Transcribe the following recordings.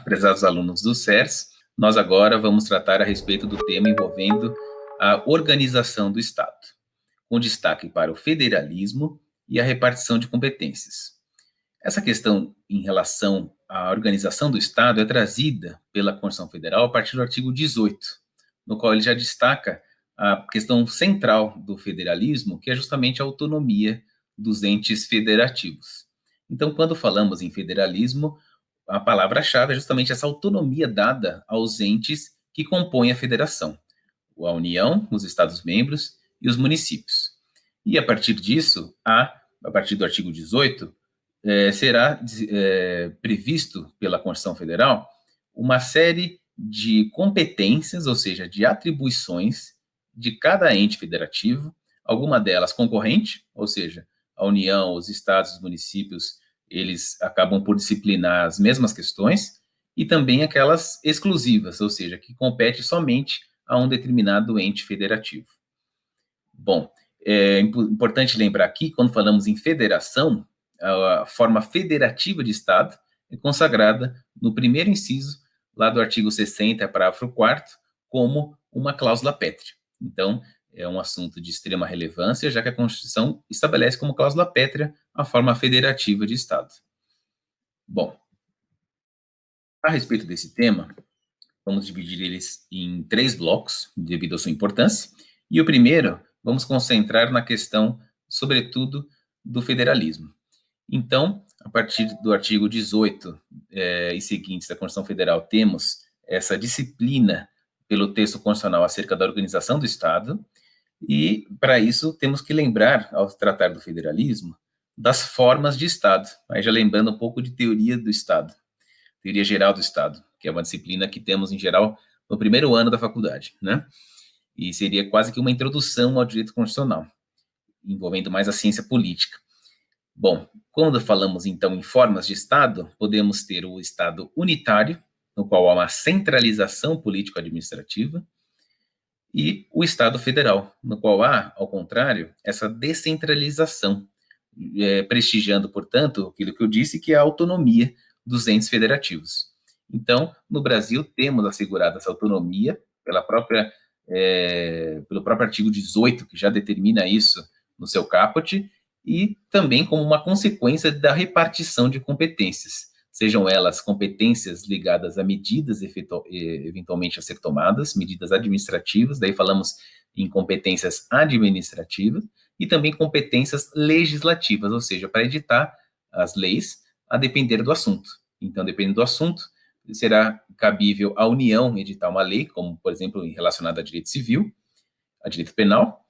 prezados alunos do SERS. Nós agora vamos tratar a respeito do tema envolvendo a organização do Estado, com destaque para o federalismo e a repartição de competências. Essa questão em relação à organização do Estado é trazida pela Constituição Federal a partir do artigo 18, no qual ele já destaca a questão central do federalismo, que é justamente a autonomia dos entes federativos. Então, quando falamos em federalismo, a palavra-chave é justamente essa autonomia dada aos entes que compõem a federação, a União, os Estados-membros e os municípios. E a partir disso, a partir do artigo 18, será previsto pela Constituição Federal uma série de competências, ou seja, de atribuições de cada ente federativo, alguma delas concorrente, ou seja, a União, os estados, os municípios, eles acabam por disciplinar as mesmas questões, e também aquelas exclusivas, ou seja, que compete somente a um determinado ente federativo. Bom, é importante lembrar aqui, quando falamos em federação, a forma federativa de Estado é consagrada no primeiro inciso, lá do artigo 60, parágrafo 4º, como uma cláusula pétrea. Então, é um assunto de extrema relevância, já que a Constituição estabelece como cláusula pétrea a forma federativa de Estado. Bom, a respeito desse tema, vamos dividir eles em 3 blocos, devido à sua importância, e o primeiro, vamos concentrar na questão, sobretudo, do federalismo. Então, a partir do artigo 18 e seguintes da Constituição Federal, temos essa disciplina pelo texto constitucional acerca da organização do Estado, e, para isso, temos que lembrar, ao tratar do federalismo, das formas de Estado, aí já lembrando um pouco de teoria do Estado, teoria geral do Estado, que é uma disciplina que temos, em geral, no primeiro ano da faculdade, né? E seria quase que uma introdução ao direito constitucional, envolvendo mais a ciência política. Bom, quando falamos, então, em formas de Estado, podemos ter o Estado unitário, no qual há uma centralização político-administrativa, e o Estado federal, no qual há, ao contrário, essa descentralização, prestigiando, portanto, aquilo que eu disse, que é a autonomia dos entes federativos. Então, no Brasil, temos assegurada essa autonomia pelo próprio artigo 18, que já determina isso no seu caput, e também como uma consequência da repartição de competências, sejam elas competências ligadas a medidas eventualmente a ser tomadas, medidas administrativas, daí falamos em competências administrativas, e também competências legislativas, ou seja, para editar as leis a depender do assunto. Então, dependendo do assunto, será cabível à União editar uma lei, como, por exemplo, relacionada a direito civil, a direito penal,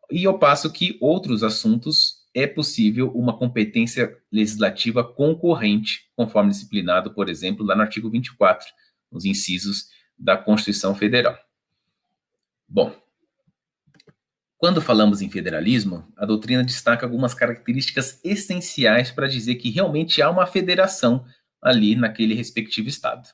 e ao passo que outros assuntos é possível uma competência legislativa concorrente, conforme disciplinado, por exemplo, lá no artigo 24, nos incisos da Constituição Federal. Bom, quando falamos em federalismo, a doutrina destaca algumas características essenciais para dizer que realmente há uma federação ali naquele respectivo Estado.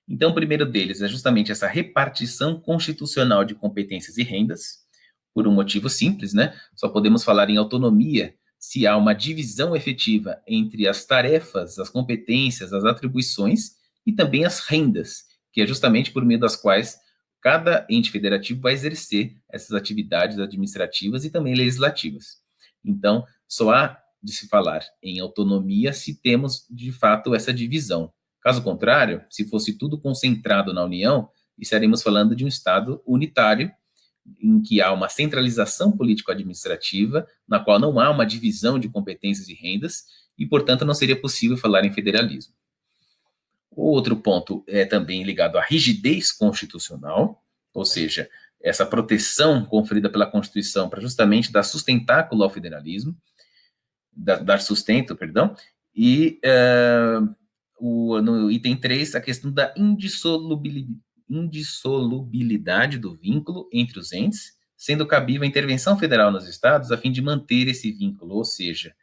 Então, o primeiro deles é justamente essa repartição constitucional de competências e rendas, por um motivo simples, né? Só podemos falar em autonomia se há uma divisão efetiva entre as tarefas, as competências, as atribuições e também as rendas, que é justamente por meio das quais cada ente federativo vai exercer essas atividades administrativas e também legislativas. Então, só há de se falar em autonomia se temos, de fato, essa divisão. Caso contrário, se fosse tudo concentrado na União, estaremos falando de um Estado unitário, em que há uma centralização político-administrativa, na qual não há uma divisão de competências e rendas, e, portanto, não seria possível falar em federalismo. O outro ponto é também ligado à rigidez constitucional, ou seja, essa proteção conferida pela Constituição para justamente dar sustentáculo ao federalismo, dar sustento, perdão, e no item 3, a questão da indissolubilidade do vínculo entre os entes, sendo cabível a intervenção federal nos estados a fim de manter esse vínculo, ou seja,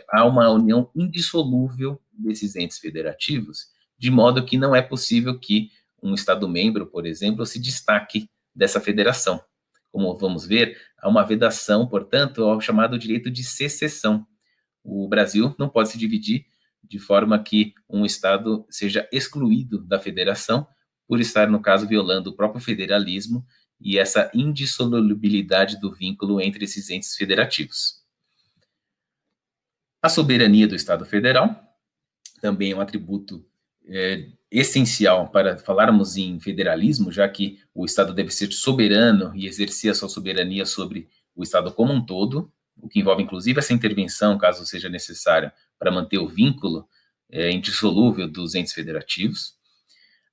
há uma união indissolúvel desses entes federativos, de modo que não é possível que um Estado-membro, por exemplo, se destaque dessa federação. Como vamos ver, há uma vedação, portanto, ao chamado direito de secessão. O Brasil não pode se dividir de forma que um Estado seja excluído da federação por estar, no caso, violando o próprio federalismo e essa indissolubilidade do vínculo entre esses entes federativos. A soberania do Estado Federal também é um atributo essencial para falarmos em federalismo, já que o Estado deve ser soberano e exercer a sua soberania sobre o Estado como um todo, o que envolve, inclusive, essa intervenção, caso seja necessária, para manter o vínculo indissolúvel dos entes federativos.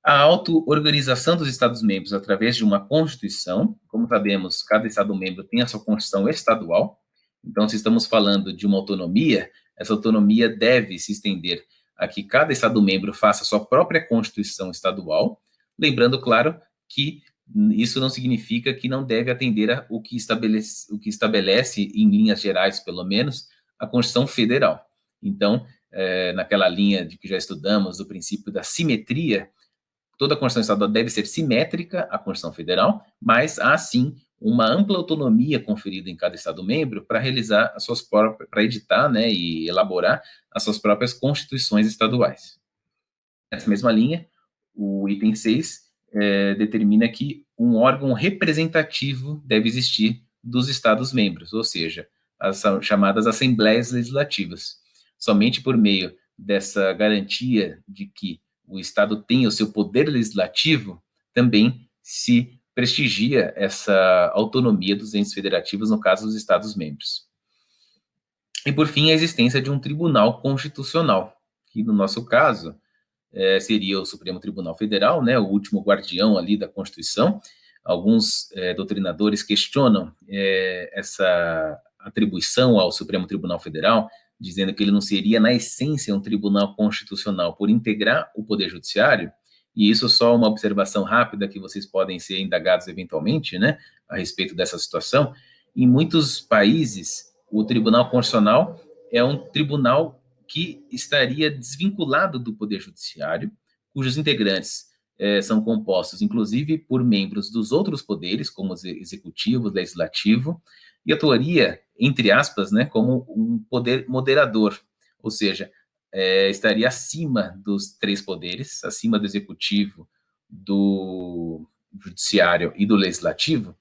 A auto-organização dos Estados-membros através de uma Constituição. Como sabemos, cada Estado-membro tem a sua Constituição estadual. Então, se estamos falando de uma autonomia, essa autonomia deve se estender a que cada Estado-membro faça a sua própria Constituição estadual, lembrando, claro, que isso não significa que não deve atender a o que estabelece, em linhas gerais, pelo menos, a Constituição Federal. Então, naquela linha de que já estudamos, do princípio da simetria, toda a Constituição estadual deve ser simétrica à Constituição Federal, mas há, sim, uma ampla autonomia conferida em cada Estado-membro para realizar as suas próprias, para editar, né, e elaborar as suas próprias constituições estaduais. Nessa mesma linha, o item 6 determina que um órgão representativo deve existir dos Estados-membros, ou seja, as chamadas Assembleias Legislativas. Somente por meio dessa garantia de que o Estado tem o seu poder legislativo, também se prestigia essa autonomia dos entes federativos, no caso dos Estados-membros. E, por fim, a existência de um tribunal constitucional, que, no nosso caso, seria o Supremo Tribunal Federal, né, o último guardião ali da Constituição. Alguns doutrinadores questionam essa atribuição ao Supremo Tribunal Federal, dizendo que ele não seria, na essência, um tribunal constitucional por integrar o Poder Judiciário, e isso só uma observação rápida que vocês podem ser indagados eventualmente, né, a respeito dessa situação. Em muitos países, o Tribunal Constitucional é um tribunal que estaria desvinculado do Poder Judiciário, cujos integrantes são compostos, inclusive, por membros dos outros poderes, como o Executivo, Legislativo, e atuaria, entre aspas, né, como um poder moderador, ou seja, estaria acima dos três poderes, acima do Executivo, do Judiciário e do Legislativo,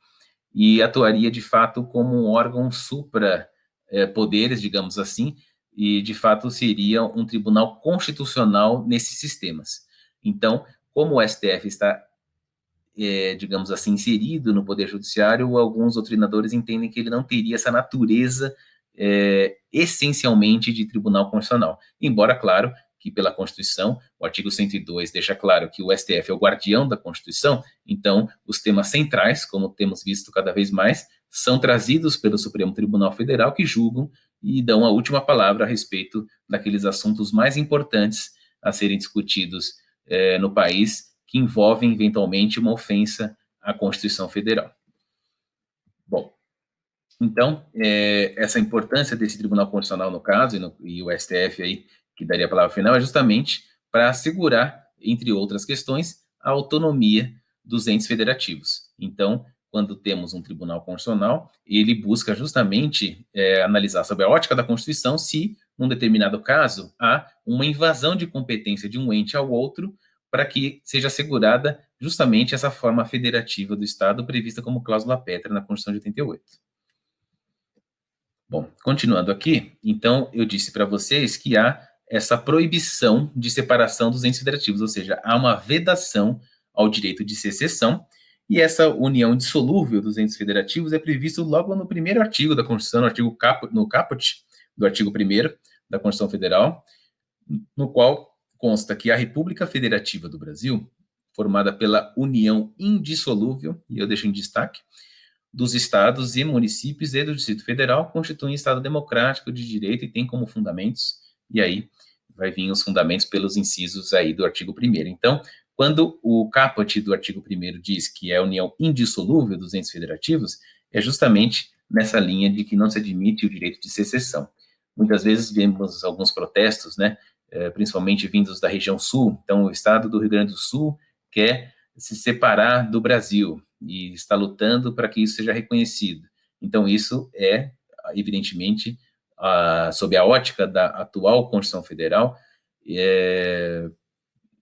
e atuaria, de fato, como um órgão supra-poderes, digamos assim, e, de fato, seria um tribunal constitucional nesses sistemas. Então, como o STF está, digamos assim, inserido no Poder Judiciário, alguns doutrinadores entendem que ele não teria essa natureza essencialmente de tribunal constitucional. Embora, claro, que pela Constituição, o artigo 102 deixa claro que o STF é o guardião da Constituição, então os temas centrais, como temos visto cada vez mais, são trazidos pelo Supremo Tribunal Federal, que julgam e dão a última palavra a respeito daqueles assuntos mais importantes a serem discutidos no país, que envolvem, eventualmente, uma ofensa à Constituição Federal. Bom, então, essa importância desse Tribunal Constitucional, no caso, e o STF aí, que daria a palavra final, é justamente para assegurar, entre outras questões, a autonomia dos entes federativos. Então, quando temos um Tribunal Constitucional, ele busca justamente analisar sob a ótica da Constituição se, num determinado caso, há uma invasão de competência de um ente ao outro para que seja assegurada justamente essa forma federativa do Estado prevista como cláusula pétrea na Constituição de 88. Bom, continuando aqui, então eu disse para vocês que há essa proibição de separação dos entes federativos, ou seja, há uma vedação ao direito de secessão, e essa união indissolúvel dos entes federativos é previsto logo no primeiro artigo da Constituição, no caput do artigo 1º da Constituição Federal, no qual consta que a República Federativa do Brasil, formada pela união indissolúvel, e eu deixo em destaque, dos estados e municípios e do Distrito Federal, constitui um Estado democrático de direito e tem como fundamentos, e aí vai vir os fundamentos pelos incisos aí do artigo 1º. Então, quando o caput do artigo 1º diz que é a união indissolúvel dos entes federativos, é justamente nessa linha de que não se admite o direito de secessão. Muitas vezes vemos alguns protestos, né, principalmente vindos da região sul. Então, o estado do Rio Grande do Sul quer se separar do Brasil e está lutando para que isso seja reconhecido. Então, isso é, evidentemente, sob a ótica da atual Constituição Federal,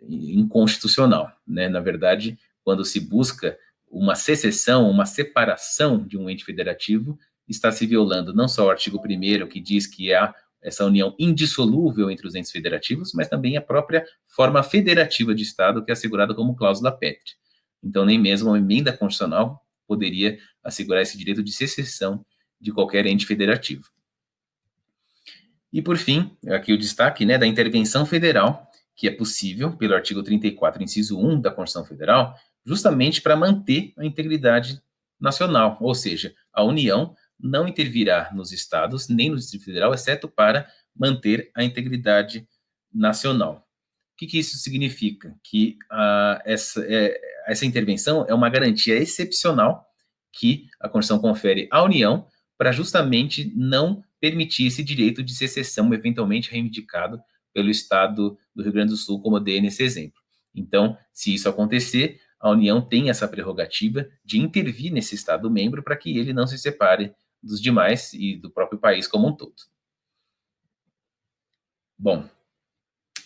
inconstitucional, né? Na verdade, quando se busca uma secessão, uma separação de um ente federativo, está se violando não só o artigo 1º, que diz que há essa união indissolúvel entre os entes federativos, mas também a própria forma federativa de Estado, que é assegurada como cláusula pétrea. Então, nem mesmo uma emenda constitucional poderia assegurar esse direito de secessão de qualquer ente federativo. E, por fim, aqui o destaque, né, da intervenção federal, que é possível pelo artigo 34, inciso 1 da Constituição Federal, justamente para manter a integridade nacional, ou seja, a União não intervirá nos estados nem no Distrito Federal, exceto para manter a integridade nacional. O que isso significa? Que essa intervenção é uma garantia excepcional que a Constituição confere à União para justamente não permitir esse direito de secessão eventualmente reivindicado pelo Estado do Rio Grande do Sul, como eu dei nesse exemplo. Então, se isso acontecer, a União tem essa prerrogativa de intervir nesse Estado-membro para que ele não se separe dos demais e do próprio país como um todo. Bom,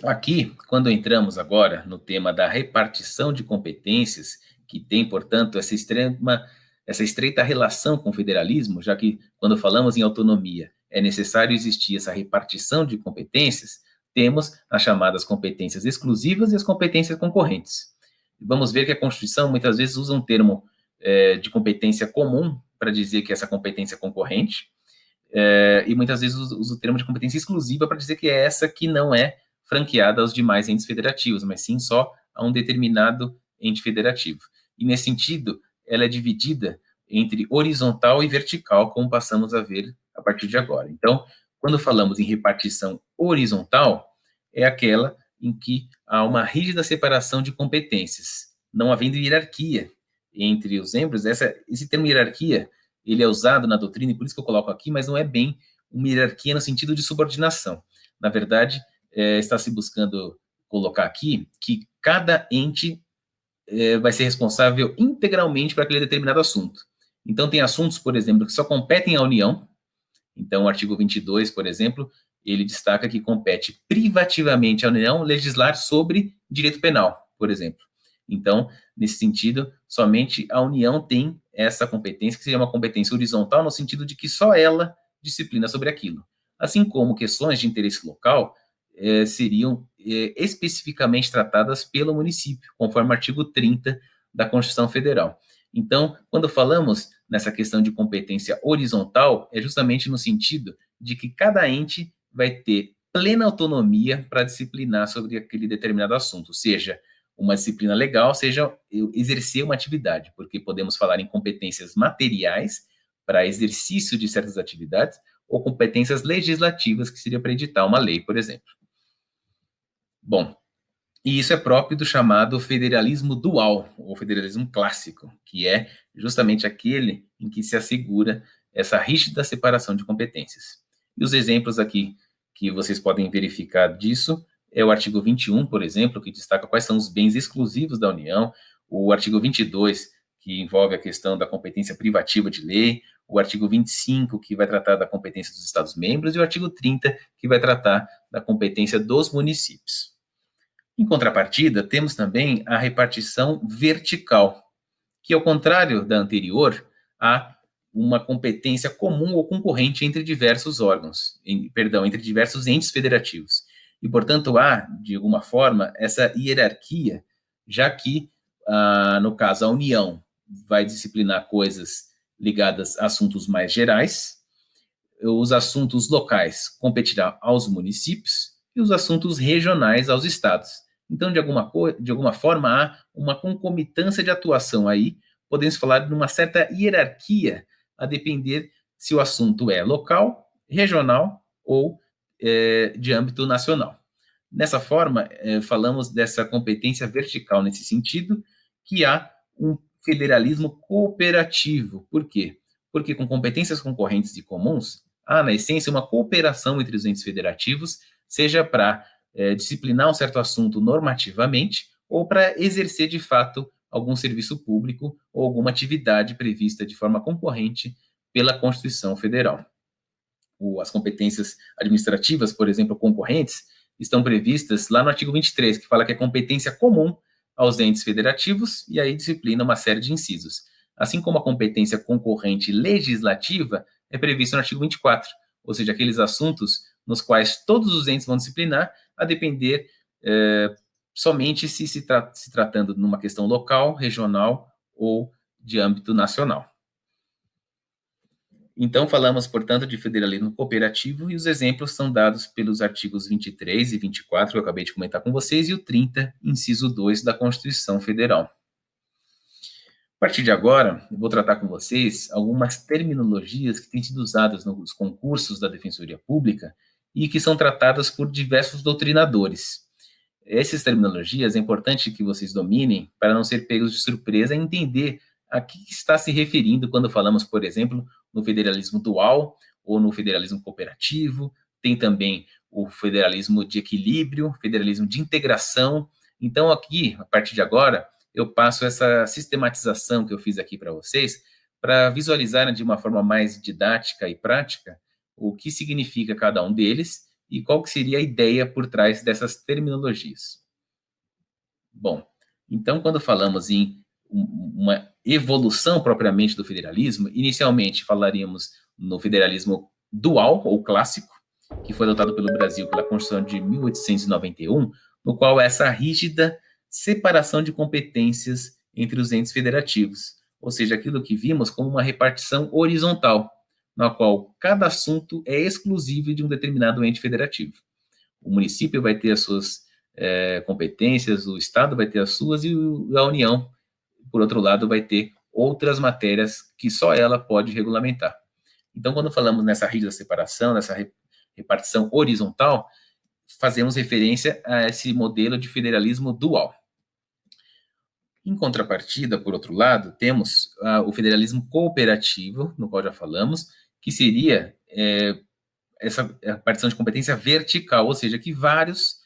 aqui, quando entramos agora no tema da repartição de competências, que tem, portanto, essa estreita relação com o federalismo, já que quando falamos em autonomia é necessário existir essa repartição de competências, temos as chamadas competências exclusivas e as competências concorrentes. Vamos ver que a Constituição muitas vezes usa um termo de competência comum para dizer que essa competência é concorrente, e muitas vezes usa o termo de competência exclusiva para dizer que é essa que não é franqueada aos demais entes federativos, mas sim só a um determinado ente federativo. E, nesse sentido, ela é dividida entre horizontal e vertical, como passamos a ver a partir de agora. Então, quando falamos em repartição horizontal, é aquela em que há uma rígida separação de competências, não havendo hierarquia entre os membros. Esse termo hierarquia, ele é usado na doutrina, e por isso que eu coloco aqui, mas não é bem uma hierarquia no sentido de subordinação. Na verdade, está se buscando colocar aqui que cada ente vai ser responsável integralmente para aquele determinado assunto. Então, tem assuntos, por exemplo, que só competem à União. Então, o artigo 22, por exemplo, ele destaca que compete privativamente à União legislar sobre direito penal, por exemplo. Então, nesse sentido, somente a União tem essa competência, que seria uma competência horizontal, no sentido de que só ela disciplina sobre aquilo. Assim como questões de interesse local seriam especificamente tratadas pelo município, conforme o artigo 30 da Constituição Federal. Então, quando falamos nessa questão de competência horizontal, é justamente no sentido de que cada ente vai ter plena autonomia para disciplinar sobre aquele determinado assunto, seja uma disciplina legal, seja exercer uma atividade, porque podemos falar em competências materiais para exercício de certas atividades, ou competências legislativas, que seria para editar uma lei, por exemplo. Bom, e isso é próprio do chamado federalismo dual, ou federalismo clássico, que é justamente aquele em que se assegura essa rígida separação de competências. E os exemplos aqui que vocês podem verificar disso é o artigo 21, por exemplo, que destaca quais são os bens exclusivos da União, o artigo 22, que envolve a questão da competência privativa de lei, o artigo 25, que vai tratar da competência dos Estados-membros, e o artigo 30, que vai tratar da competência dos municípios. Em contrapartida, temos também a repartição vertical, que, ao contrário da anterior, há uma competência comum ou concorrente entre diversos órgãos, entre diversos entes federativos. E, portanto, há, de alguma forma, essa hierarquia, já que, no caso, a União vai disciplinar coisas ligadas a assuntos mais gerais, os assuntos locais competirão aos municípios e os assuntos regionais aos estados. Então, de alguma forma, há uma concomitância de atuação aí, podemos falar de uma certa hierarquia, a depender se o assunto é local, regional ou de âmbito nacional. Dessa forma, falamos dessa competência vertical nesse sentido, que há um federalismo cooperativo. Por quê? Porque com competências concorrentes e comuns, há, na essência, uma cooperação entre os entes federativos, seja para disciplinar um certo assunto normativamente ou para exercer, de fato, algum serviço público ou alguma atividade prevista de forma concorrente pela Constituição Federal. As competências administrativas, por exemplo, concorrentes, estão previstas lá no artigo 23, que fala que é competência comum aos entes federativos, e aí disciplina uma série de incisos. Assim como a competência concorrente legislativa é prevista no artigo 24, ou seja, aqueles assuntos nos quais todos os entes vão disciplinar, a depender somente se tratando de uma questão local, regional ou de âmbito nacional. Então, falamos, portanto, de federalismo cooperativo e os exemplos são dados pelos artigos 23 e 24, que eu acabei de comentar com vocês, e o 30, inciso 2 da Constituição Federal. A partir de agora, eu vou tratar com vocês algumas terminologias que têm sido usadas nos concursos da Defensoria Pública e que são tratadas por diversos doutrinadores. Essas terminologias é importante que vocês dominem para não ser pegos de surpresa e entender a que está se referindo quando falamos, por exemplo, no federalismo dual ou no federalismo cooperativo. Tem também o federalismo de equilíbrio, federalismo de integração. Então, aqui, a partir de agora, eu passo essa sistematização que eu fiz aqui para vocês, para visualizarem de uma forma mais didática e prática o que significa cada um deles e qual que seria a ideia por trás dessas terminologias. Bom, então, quando falamos em uma evolução propriamente do federalismo, inicialmente falaríamos no federalismo dual ou clássico, que foi adotado pelo Brasil pela Constituição de 1891, no qual essa rígida separação de competências entre os entes federativos, ou seja, aquilo que vimos como uma repartição horizontal, na qual cada assunto é exclusivo de um determinado ente federativo. O município vai ter as suas competências, o Estado vai ter as suas e a União, por outro lado, vai ter outras matérias que só ela pode regulamentar. Então, quando falamos nessa rígida separação, nessa repartição horizontal, fazemos referência a esse modelo de federalismo dual. Em contrapartida, por outro lado, temos o federalismo cooperativo, no qual já falamos, que seria essa partição de competência vertical, ou seja, que vários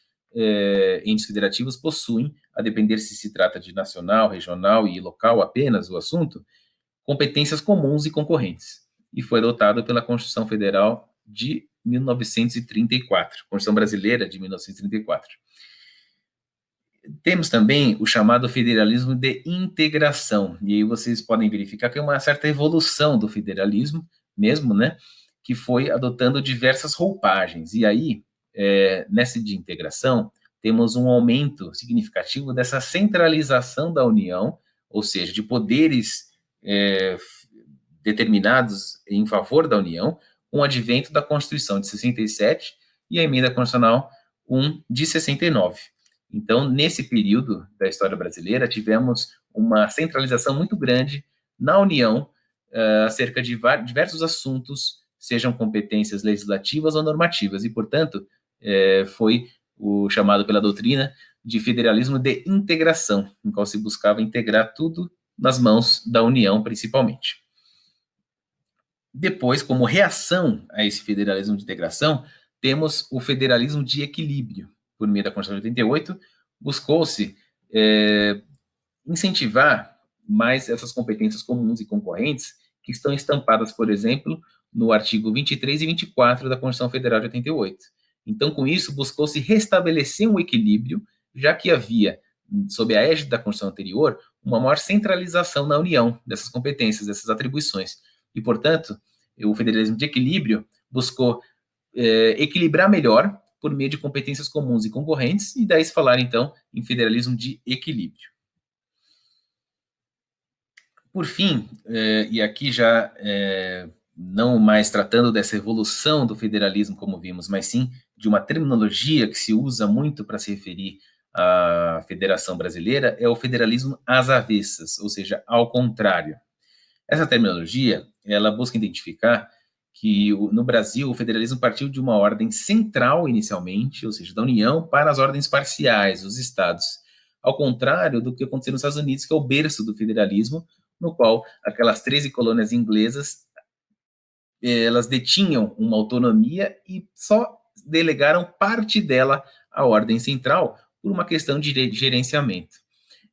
entes federativos possuem, a depender se trata de nacional, regional e local apenas o assunto, competências comuns e concorrentes. E foi adotado pela Constituição Federal de 1934, Constituição Brasileira de 1934. Temos também o chamado federalismo de integração, e aí vocês podem verificar que é uma certa evolução do federalismo mesmo, né, que foi adotando diversas roupagens, e aí, nessa de integração, temos um aumento significativo dessa centralização da União, ou seja, de poderes determinados em favor da União, com o advento da Constituição de 67 e a Emenda Constitucional 1 de 69. Então, nesse período da história brasileira, tivemos uma centralização muito grande na União acerca de diversos assuntos, sejam competências legislativas ou normativas, e, portanto, foi o chamado pela doutrina de federalismo de integração, em qual se buscava integrar tudo nas mãos da União, principalmente. Depois, como reação a esse federalismo de integração, temos o federalismo de equilíbrio. Por meio da Constituição de 88, buscou-se incentivar mais essas competências comuns e concorrentes que estão estampadas, por exemplo, no artigo 23 e 24 da Constituição Federal de 88. Então, com isso, buscou-se restabelecer um equilíbrio, já que havia, sob a égide da Constituição anterior, uma maior centralização na União dessas competências, dessas atribuições. E, portanto, o federalismo de equilíbrio buscou equilibrar melhor por meio de competências comuns e concorrentes, e daí se falar, então, em federalismo de equilíbrio. Por fim, e aqui já não mais tratando dessa evolução do federalismo, como vimos, mas sim de uma terminologia que se usa muito para se referir à Federação Brasileira, é o federalismo às avessas, ou seja, ao contrário. Essa terminologia, ela busca identificar que no Brasil o federalismo partiu de uma ordem central inicialmente, ou seja, da União, para as ordens parciais, os estados, ao contrário do que aconteceu nos Estados Unidos, que é o berço do federalismo, no qual aquelas 13 colônias inglesas, elas detinham uma autonomia e só delegaram parte dela à ordem central por uma questão de gerenciamento.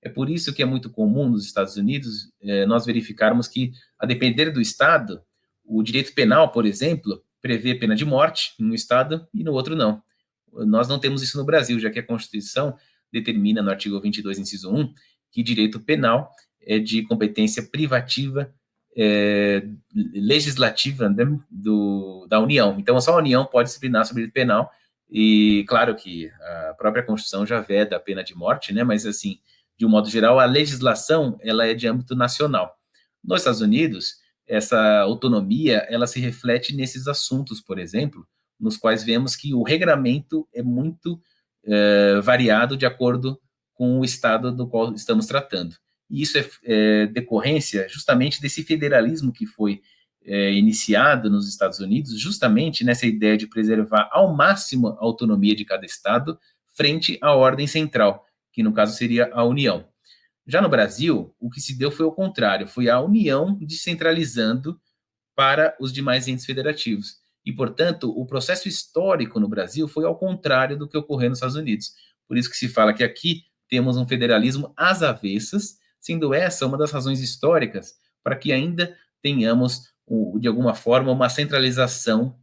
É por isso que é muito comum nos Estados Unidos nós verificarmos que, a depender do estado, o direito penal, por exemplo, prevê pena de morte em um estado e no outro não. Nós não temos isso no Brasil, já que a Constituição determina no artigo 22, inciso 1, que direito penal é de competência privativa legislativa, né, da União. Então, só a União pode disciplinar sobre direito penal, e claro que a própria Constituição já veda a pena de morte, né, mas assim, de um modo geral, a legislação ela é de âmbito nacional. Nos Estados Unidos, essa autonomia ela se reflete nesses assuntos, por exemplo, nos quais vemos que o regramento é muito variado de acordo com o estado do qual estamos tratando. E isso é decorrência justamente desse federalismo que foi iniciado nos Estados Unidos, justamente nessa ideia de preservar ao máximo a autonomia de cada estado frente à ordem central, que no caso seria a União. Já no Brasil, o que se deu foi o contrário, foi a União descentralizando para os demais entes federativos. E, portanto, o processo histórico no Brasil foi ao contrário do que ocorreu nos Estados Unidos. Por isso que se fala que aqui temos um federalismo às avessas, sendo essa uma das razões históricas para que ainda tenhamos, de alguma forma, uma centralização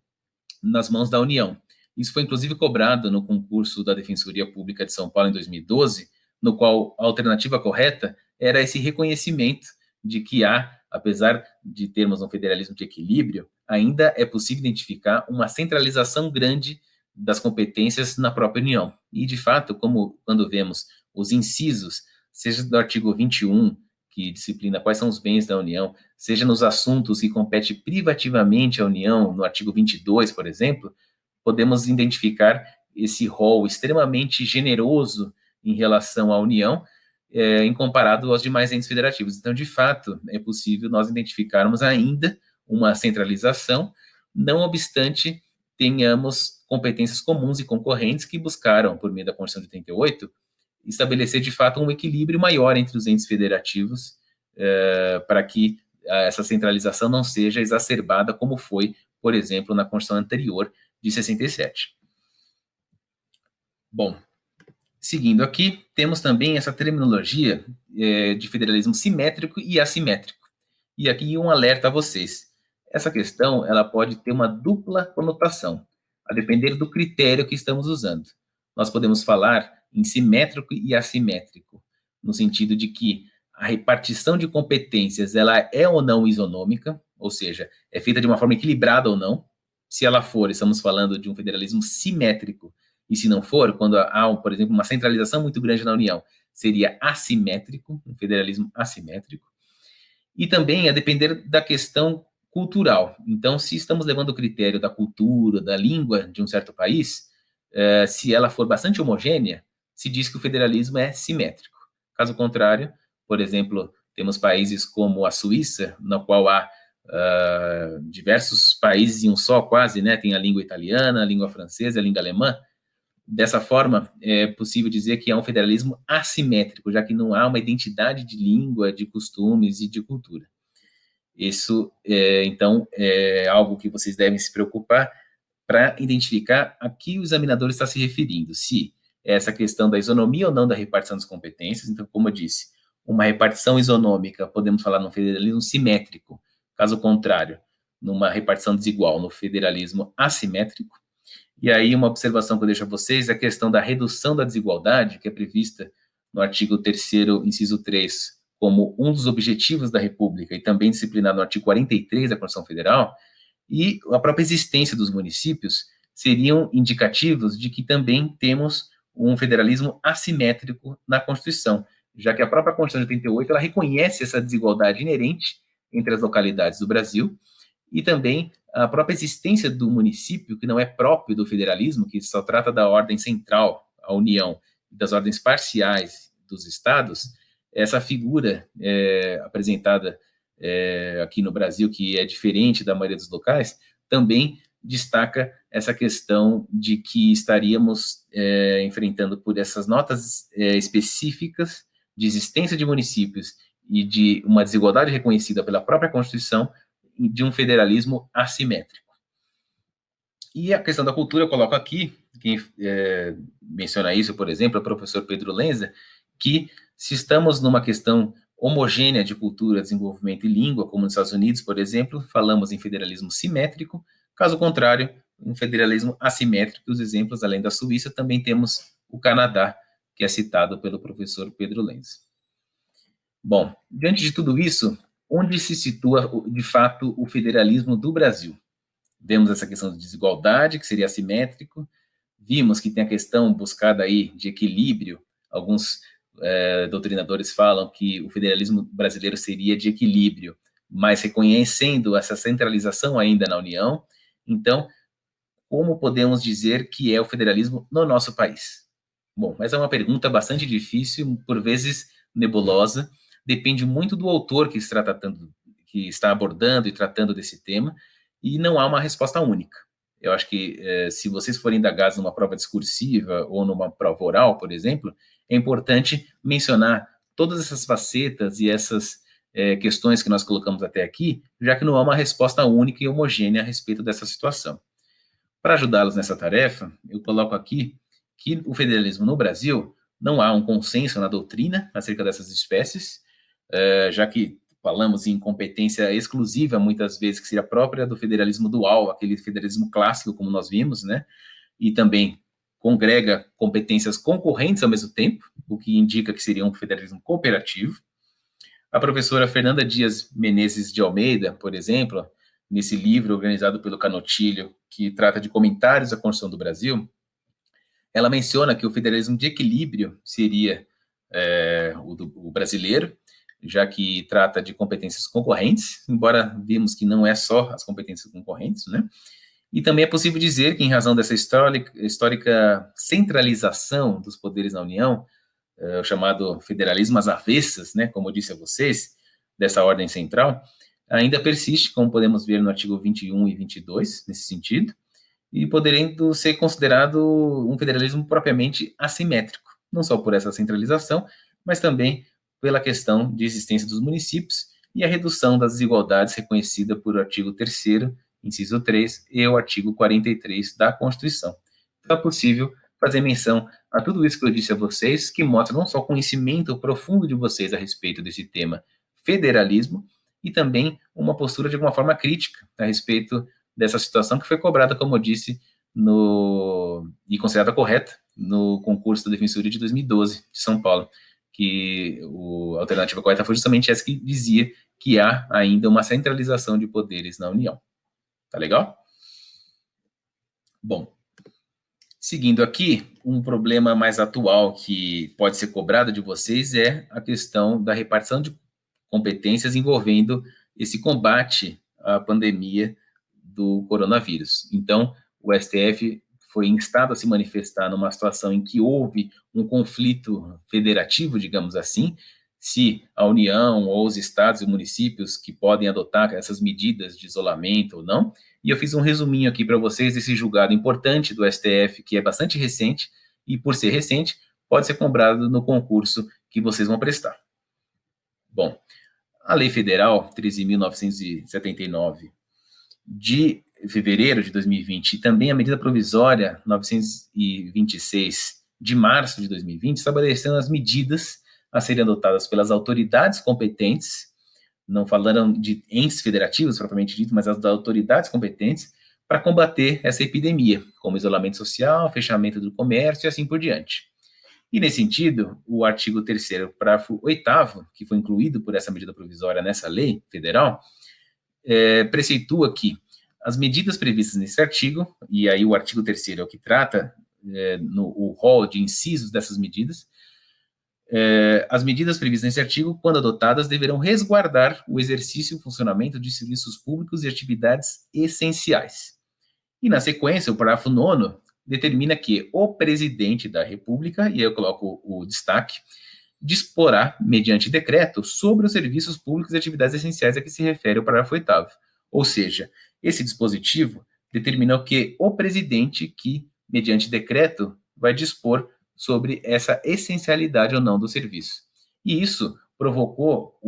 nas mãos da União. Isso foi, inclusive, cobrado no concurso da Defensoria Pública de São Paulo, em 2012, no qual a alternativa correta era esse reconhecimento de que apesar de termos um federalismo de equilíbrio, ainda é possível identificar uma centralização grande das competências na própria União. E, de fato, como quando vemos os incisos, seja do artigo 21, que disciplina quais são os bens da União, seja nos assuntos que compete privativamente à União, no artigo 22, por exemplo, podemos identificar esse rol extremamente generoso em relação à União, em comparado aos demais entes federativos. Então, de fato, é possível nós identificarmos ainda uma centralização, não obstante tenhamos competências comuns e concorrentes que buscaram, por meio da Constituição de 88, estabelecer, de fato, um equilíbrio maior entre os entes federativos, para que essa centralização não seja exacerbada, como foi, por exemplo, na Constituição anterior, de 67. Bom, seguindo aqui, temos também essa terminologia de federalismo simétrico e assimétrico. E aqui um alerta a vocês. Essa questão ela pode ter uma dupla conotação, a depender do critério que estamos usando. Nós podemos falar em simétrico e assimétrico, no sentido de que a repartição de competências ela é ou não isonômica, ou seja, é feita de uma forma equilibrada ou não. Se ela for, estamos falando de um federalismo simétrico, e se não for, quando há, por exemplo, uma centralização muito grande na União, seria assimétrico, um federalismo assimétrico. E também a depender da questão cultural. Então, se estamos levando o critério da cultura, da língua de um certo país, se ela for bastante homogênea, se diz que o federalismo é simétrico. Caso contrário, por exemplo, temos países como a Suíça, no qual há diversos países em um só, quase, né? Tem a língua italiana, a língua francesa, a língua alemã. Dessa forma, é possível dizer que é um federalismo assimétrico, já que não há uma identidade de língua, de costumes e de cultura. Isso, então, é algo que vocês devem se preocupar para identificar a que o examinador está se referindo, se é essa questão da isonomia ou não da repartição das competências. Então, como eu disse, uma repartição isonômica, podemos falar num federalismo simétrico, caso contrário, numa repartição desigual, no federalismo assimétrico. E aí, uma observação que eu deixo a vocês é a questão da redução da desigualdade, que é prevista no artigo 3º, inciso 3, como um dos objetivos da República, e também disciplinado no artigo 43 da Constituição Federal, e a própria existência dos municípios seriam indicativos de que também temos um federalismo assimétrico na Constituição, já que a própria Constituição de 88 ela reconhece essa desigualdade inerente entre as localidades do Brasil, e também a própria existência do município, que não é próprio do federalismo, que só trata da ordem central, a União, e das ordens parciais dos estados. Essa figura apresentada aqui no Brasil, que é diferente da maioria dos locais, também destaca essa questão de que estaríamos enfrentando por essas notas específicas de existência de municípios e de uma desigualdade reconhecida pela própria Constituição, de um federalismo assimétrico. E a questão da cultura eu coloco aqui, quem menciona isso, por exemplo, é o professor Pedro Lenza, que se estamos numa questão homogênea de cultura, desenvolvimento e língua, como nos Estados Unidos, por exemplo, falamos em federalismo simétrico, caso contrário, um federalismo assimétrico. Os exemplos, além da Suíça, também temos o Canadá, que é citado pelo professor Pedro Lenz. Bom, diante de tudo isso, onde se situa, de fato, o federalismo do Brasil? Vemos essa questão de desigualdade, que seria assimétrico. Vimos que tem a questão buscada aí de equilíbrio. Alguns doutrinadores falam que o federalismo brasileiro seria de equilíbrio, mas reconhecendo essa centralização ainda na União. Então, como podemos dizer que é o federalismo no nosso país? Bom, essa é uma pergunta bastante difícil, por vezes nebulosa, depende muito do autor que está abordando e tratando desse tema, e não há uma resposta única. Eu acho que se vocês forem indagados numa prova discursiva ou numa prova oral, por exemplo, é importante mencionar todas essas facetas e essas questões que nós colocamos até aqui, já que não há uma resposta única e homogênea a respeito dessa situação. Para ajudá-los nessa tarefa, eu coloco aqui que o federalismo no Brasil não há um consenso na doutrina acerca dessas espécies, já que falamos em competência exclusiva, muitas vezes, que seria própria do federalismo dual, aquele federalismo clássico, como nós vimos, né? E também congrega competências concorrentes ao mesmo tempo, o que indica que seria um federalismo cooperativo. A professora Fernanda Dias Menezes de Almeida, por exemplo, nesse livro organizado pelo Canotilho, que trata de comentários à Constituição do Brasil, ela menciona que o federalismo de equilíbrio seria o brasileiro, já que trata de competências concorrentes, embora vimos que não é só as competências concorrentes, né? E também é possível dizer que, em razão dessa histórica centralização dos poderes na União, o chamado federalismo às avessas, né, como eu disse a vocês, dessa ordem central, ainda persiste, como podemos ver no artigo 21 e 22, nesse sentido, e podendo ser considerado um federalismo propriamente assimétrico, não só por essa centralização, mas também pela questão de existência dos municípios e a redução das desigualdades reconhecida por artigo 3º, inciso 3, e o artigo 43 da Constituição. Então é possível fazer menção a tudo isso que eu disse a vocês, que mostra não só o conhecimento profundo de vocês a respeito desse tema federalismo, e também uma postura de alguma forma crítica a respeito dessa situação que foi cobrada, como eu disse, e considerada correta no concurso da Defensoria de 2012 de São Paulo, que a alternativa correta foi justamente essa que dizia que há ainda uma centralização de poderes na União. Tá legal? Bom, seguindo aqui, um problema mais atual que pode ser cobrado de vocês é a questão da repartição de competências envolvendo esse combate à pandemia do coronavírus. Então, o STF foi instado a se manifestar numa situação em que houve um conflito federativo, digamos assim, se a União ou os estados e municípios que podem adotar essas medidas de isolamento ou não. E eu fiz um resuminho aqui para vocês desse julgado importante do STF, que é bastante recente, e por ser recente, pode ser cobrado no concurso que vocês vão prestar. Bom, a Lei Federal 13.979, de fevereiro de 2020, e também a medida provisória 926, de março de 2020, estabelecendo as medidas a serem adotadas pelas autoridades competentes, não falaram de entes federativos, propriamente dito, mas as autoridades competentes, para combater essa epidemia, como isolamento social, fechamento do comércio e assim por diante. E, nesse sentido, o artigo 3º, parágrafo 8º, que foi incluído por essa medida provisória nessa lei federal, preceitua que as medidas previstas nesse artigo, e aí o artigo 3º é o que trata o rol de incisos dessas medidas, as medidas previstas nesse artigo, quando adotadas, deverão resguardar o exercício e o funcionamento de serviços públicos e atividades essenciais. E, na sequência, o parágrafo 9º determina que o presidente da República, e aí eu coloco o destaque, disporá, mediante decreto, sobre os serviços públicos e atividades essenciais a que se refere o parágrafo 8º. Ou seja, esse dispositivo determina que o presidente que, mediante decreto, vai dispor sobre essa essencialidade ou não do serviço. E isso provocou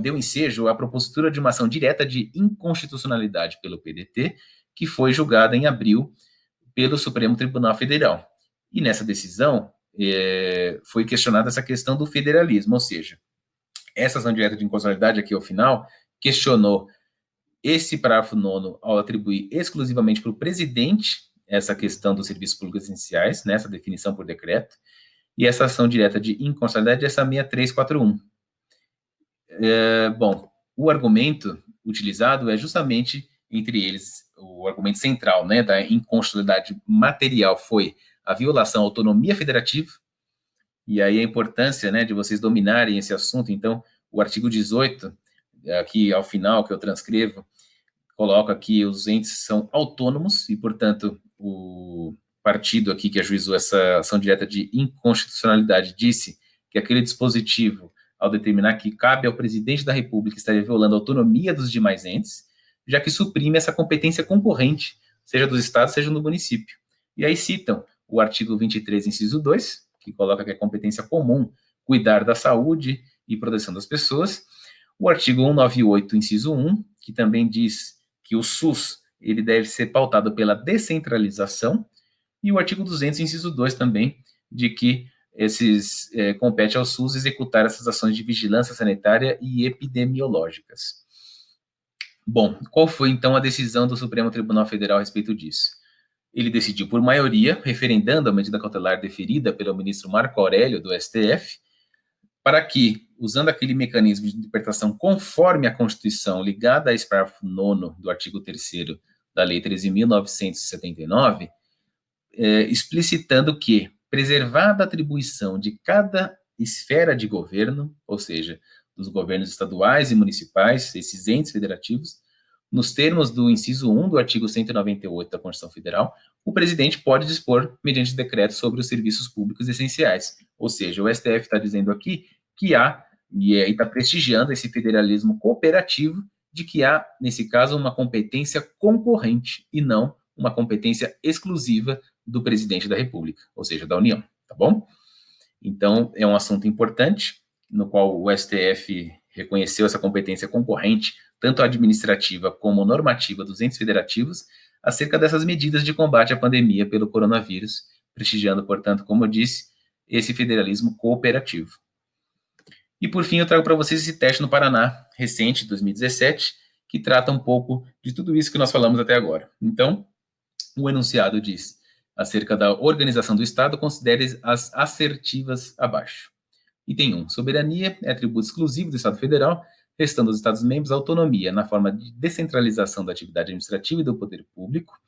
deu ensejo à propositura de uma ação direta de inconstitucionalidade pelo PDT, que foi julgada em abril pelo Supremo Tribunal Federal. E nessa decisão foi questionada essa questão do federalismo, ou seja, essa ação direta de inconstitucionalidade aqui ao final questionou esse parágrafo 9º, ao atribuir exclusivamente para o presidente essa questão dos serviços públicos essenciais, nessa definição por decreto, e essa ação direta de inconstitucionalidade é essa 6341. Bom, o argumento utilizado é justamente, entre eles, o argumento central, né, da inconstitucionalidade material foi a violação à autonomia federativa, e aí a importância, né, de vocês dominarem esse assunto. Então, o artigo 18, aqui ao final, que eu transcrevo, coloca que os entes são autônomos e, portanto, o partido aqui que ajuizou essa ação direta de inconstitucionalidade disse que aquele dispositivo, ao determinar que cabe ao presidente da República, estaria violando a autonomia dos demais entes, já que suprime essa competência concorrente, seja dos estados, seja no município. E aí citam o artigo 23, inciso 2, que coloca que é competência comum cuidar da saúde e proteção das pessoas, o artigo 198, inciso 1, que também diz que o SUS ele deve ser pautado pela descentralização, e o artigo 200, inciso 2 também, de que compete ao SUS executar essas ações de vigilância sanitária e epidemiológicas. Bom, qual foi então a decisão do Supremo Tribunal Federal a respeito disso? Ele decidiu por maioria, referendando a medida cautelar deferida pelo ministro Marco Aurélio, do STF, para que, usando aquele mecanismo de interpretação conforme a Constituição, ligada a esse parágrafo 9º do artigo 3º da Lei 13.979, explicitando que, preservada a atribuição de cada esfera de governo, ou seja, dos governos estaduais e municipais, esses entes federativos, nos termos do inciso 1 do artigo 198 da Constituição Federal, o presidente pode dispor, mediante decreto, sobre os serviços públicos essenciais. Ou seja, o STF está dizendo aqui que há, e está prestigiando esse federalismo cooperativo, de que há, nesse caso, uma competência concorrente e não uma competência exclusiva do presidente da República, ou seja, da União, tá bom? Então, é um assunto importante, no qual o STF reconheceu essa competência concorrente, tanto administrativa como normativa dos entes federativos, acerca dessas medidas de combate à pandemia pelo coronavírus, prestigiando, portanto, como eu disse, esse federalismo cooperativo. E, por fim, eu trago para vocês esse teste no Paraná, recente, 2017, que trata um pouco de tudo isso que nós falamos até agora. Então, o enunciado diz: acerca da organização do Estado, considere as assertivas abaixo. Item 1. Soberania é atributo exclusivo do Estado Federal, restando aos Estados-membros autonomia na forma de descentralização da atividade administrativa e do poder público.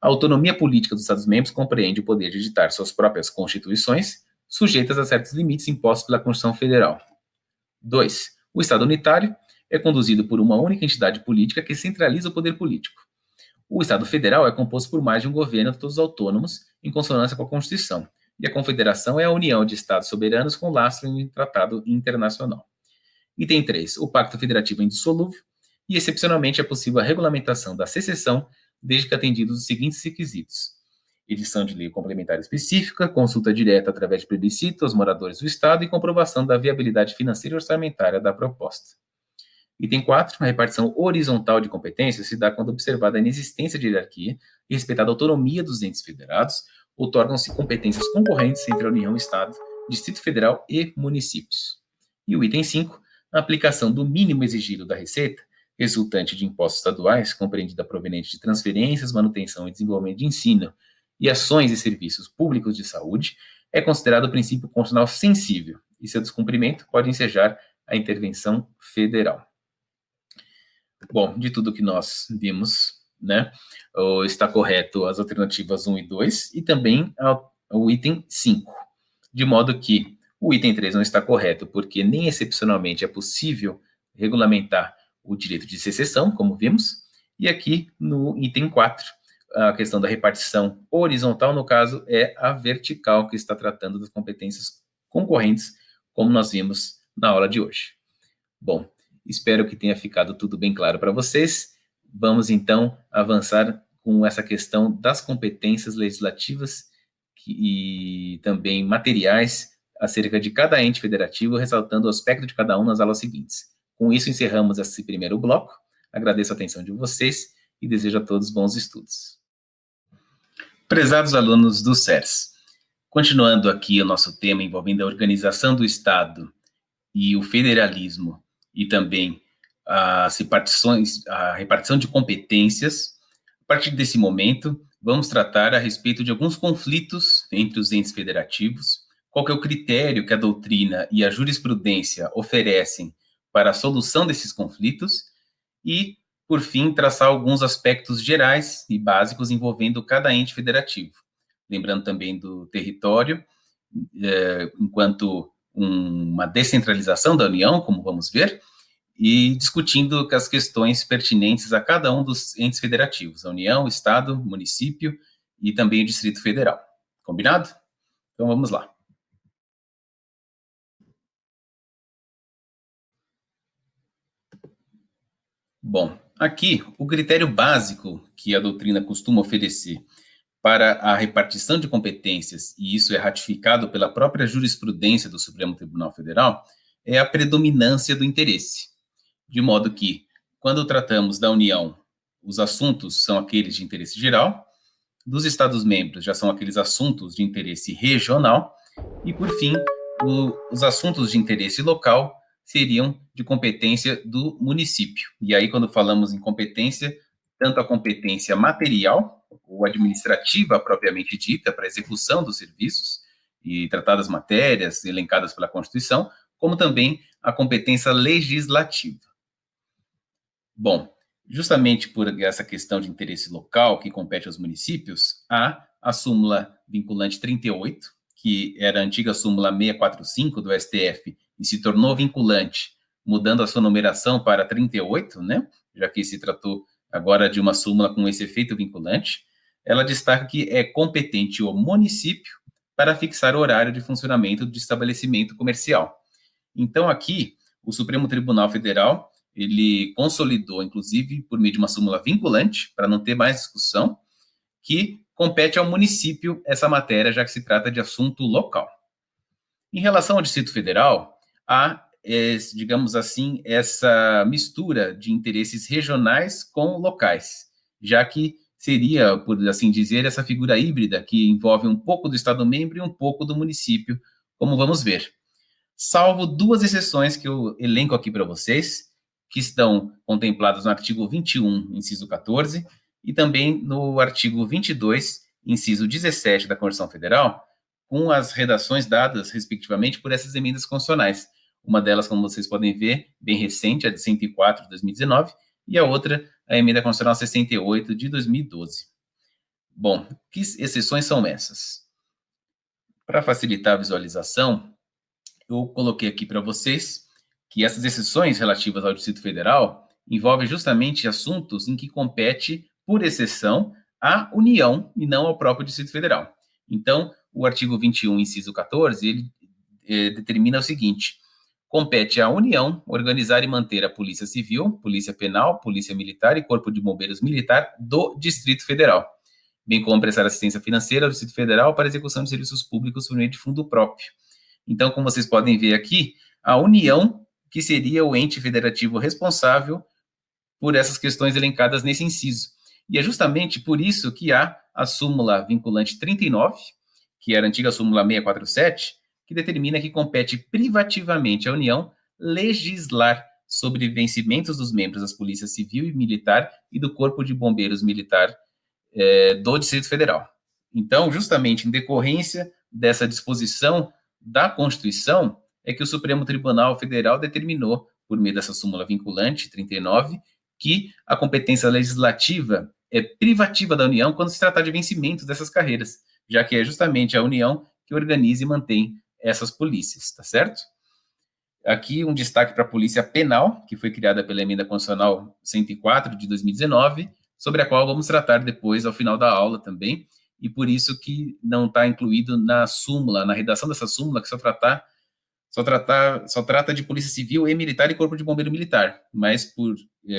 A autonomia política dos Estados-membros compreende o poder de editar suas próprias constituições, sujeitas a certos limites impostos pela Constituição Federal. 2. O Estado unitário é conduzido por uma única entidade política que centraliza o poder político. O Estado Federal é composto por mais de um governo, todos autônomos, em consonância com a Constituição, e a Confederação é a união de Estados soberanos com lastro em tratado internacional. Item 3. O Pacto Federativo é indissolúvel e, excepcionalmente, é possível a regulamentação da secessão, desde que atendidos os seguintes requisitos: edição de lei complementar específica, consulta direta através de plebiscito aos moradores do Estado e comprovação da viabilidade financeira e orçamentária da proposta. Item 4. A repartição horizontal de competências se dá quando observada a inexistência de hierarquia e respeitada a autonomia dos entes federados, outorgam-se competências concorrentes entre a União, Estado, Distrito Federal e municípios. E o item 5. A aplicação do mínimo exigido da receita, resultante de impostos estaduais, compreendida proveniente de transferências, manutenção e desenvolvimento de ensino e ações e serviços públicos de saúde, é considerado princípio constitucional sensível e seu descumprimento pode ensejar a intervenção federal. Bom, de tudo que nós vimos, né, está correto as alternativas 1 e 2 e também o item 5, de modo que o item 3 não está correto porque nem excepcionalmente é possível regulamentar o direito de secessão, como vimos, e aqui no item 4, a questão da repartição horizontal, no caso, é a vertical, que está tratando das competências concorrentes, como nós vimos na aula de hoje. Bom, espero que tenha ficado tudo bem claro para vocês. Vamos, então, avançar com essa questão das competências legislativas e também materiais acerca de cada ente federativo, ressaltando o aspecto de cada um nas aulas seguintes. Com isso, encerramos esse primeiro bloco. Agradeço a atenção de vocês e desejo a todos bons estudos. Prezados alunos do SERS, continuando aqui o nosso tema envolvendo a organização do Estado e o federalismo, e também a repartição de competências. A partir desse momento, vamos tratar a respeito de alguns conflitos entre os entes federativos, qual que é o critério que a doutrina e a jurisprudência oferecem para a solução desses conflitos e, por fim, traçar alguns aspectos gerais e básicos envolvendo cada ente federativo. Lembrando também do território, enquanto uma descentralização da União, como vamos ver, e discutindo as questões pertinentes a cada um dos entes federativos, a União, Estado, município e também o Distrito Federal. Combinado? Então vamos lá. Bom, aqui o critério básico que a doutrina costuma oferecer para a repartição de competências, e isso é ratificado pela própria jurisprudência do Supremo Tribunal Federal, é a predominância do interesse. De modo que, quando tratamos da União, os assuntos são aqueles de interesse geral, dos Estados-membros já são aqueles assuntos de interesse regional, e, por fim, os assuntos de interesse local seriam de competência do município. E aí, quando falamos em competência, tanto a competência material, ou administrativa propriamente dita, para a execução dos serviços e tratar das matérias elencadas pela Constituição, como também a competência legislativa. Bom, justamente por essa questão de interesse local que compete aos municípios, há a súmula vinculante 38, que era a antiga súmula 645 do STF e se tornou vinculante, mudando a sua numeração para 38, né? Já que se tratou agora de uma súmula com esse efeito vinculante. Ela destaca que é competente o município para fixar o horário de funcionamento de estabelecimento comercial. Então, aqui, o Supremo Tribunal Federal, ele consolidou, inclusive, por meio de uma súmula vinculante, para não ter mais discussão, que compete ao município essa matéria, já que se trata de assunto local. Em relação ao Distrito Federal, há, digamos assim, essa mistura de interesses regionais com locais, já que seria, por assim dizer, essa figura híbrida que envolve um pouco do Estado-membro e um pouco do município, como vamos ver. Salvo duas exceções que eu elenco aqui para vocês, que estão contempladas no artigo 21, inciso 14, e também no artigo 22, inciso 17 da Constituição Federal, com as redações dadas, respectivamente, por essas emendas constitucionais. Uma delas, como vocês podem ver, bem recente, a de 104 de 2019, e a outra, a emenda constitucional 68 de 2012. Bom, que exceções são essas? Para facilitar a visualização, eu coloquei aqui para vocês que essas exceções relativas ao Distrito Federal envolvem justamente assuntos em que compete, por exceção, à União e não ao próprio Distrito Federal. Então, o artigo 21, inciso 14, ele determina o seguinte: compete à União organizar e manter a Polícia Civil, Polícia Penal, Polícia Militar e Corpo de Bombeiros Militar do Distrito Federal, bem como prestar assistência financeira ao Distrito Federal para execução de serviços públicos por meio de fundo próprio. Então, como vocês podem ver aqui, a União, que seria o ente federativo responsável por essas questões elencadas nesse inciso. E é justamente por isso que há a súmula vinculante 39, que era a antiga súmula 647, que determina que compete privativamente à União legislar sobre vencimentos dos membros das Polícias Civil e Militar e do Corpo de Bombeiros Militar do Distrito Federal. Então, justamente em decorrência dessa disposição da Constituição, é que o Supremo Tribunal Federal determinou, por meio dessa súmula vinculante 39, que a competência legislativa é privativa da União quando se tratar de vencimento dessas carreiras, já que é justamente a União que organiza e mantém essas polícias, tá certo? Aqui um destaque para a Polícia Penal, que foi criada pela Emenda Constitucional 104 de 2019, sobre a qual vamos tratar depois ao final da aula também, e por isso que não está incluído na súmula, na redação dessa súmula, que só trata de Polícia Civil e Militar e Corpo de Bombeiro Militar, mas por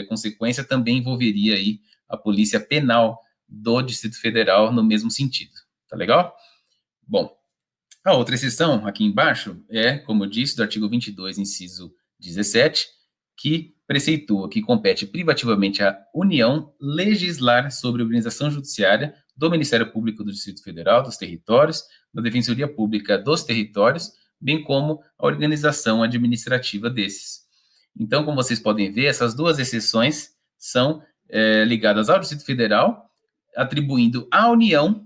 consequência também envolveria aí a Polícia Penal do Distrito Federal no mesmo sentido. Tá legal? Bom, a outra exceção aqui embaixo é, como eu disse, do artigo 22, inciso 17, que preceitua que compete privativamente à União legislar sobre a organização judiciária do Ministério Público do Distrito Federal, dos territórios, da Defensoria Pública dos territórios, bem como a organização administrativa desses. Então, como vocês podem ver, essas duas exceções são ligadas ao Distrito Federal, atribuindo à União,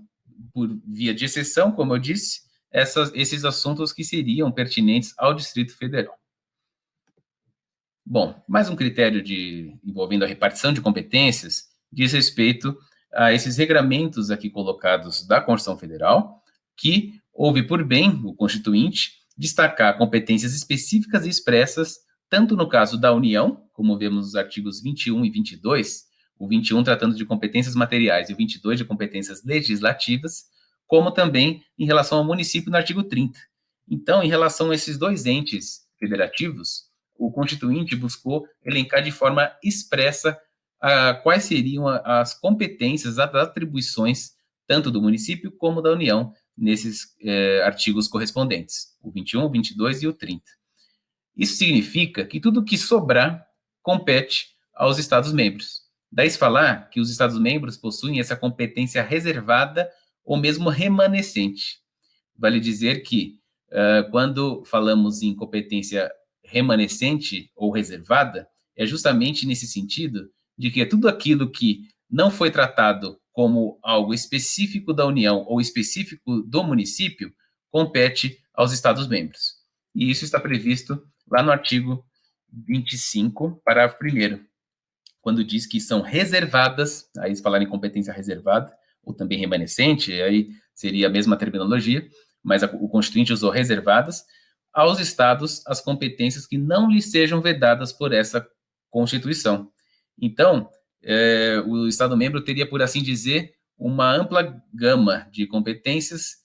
por via de exceção, como eu disse, esses assuntos que seriam pertinentes ao Distrito Federal. Bom, mais um critério envolvendo a repartição de competências diz respeito a esses regramentos aqui colocados da Constituição Federal, que houve por bem o Constituinte destacar competências específicas e expressas, tanto no caso da União, como vemos nos artigos 21 e 22, o 21 tratando de competências materiais e o 22 de competências legislativas, como também em relação ao município no artigo 30. Então, em relação a esses dois entes federativos, o Constituinte buscou elencar de forma expressa quais seriam as competências, as atribuições, tanto do município como da União, nesses artigos correspondentes, o 21, o 22 e o 30. Isso significa que tudo que sobrar compete aos Estados-membros. Daí se falar que os Estados-membros possuem essa competência reservada ou mesmo remanescente. Vale dizer que, quando falamos em competência remanescente ou reservada, é justamente nesse sentido de que tudo aquilo que não foi tratado como algo específico da União ou específico do município compete aos Estados-membros. E isso está previsto lá no artigo 25, parágrafo 1º, quando diz que são reservadas, aí se falar em competência reservada, ou também remanescente, aí seria a mesma terminologia, mas o Constituinte usou reservadas, aos estados as competências que não lhes sejam vedadas por essa Constituição. Então, o Estado-membro teria, por assim dizer, uma ampla gama de competências,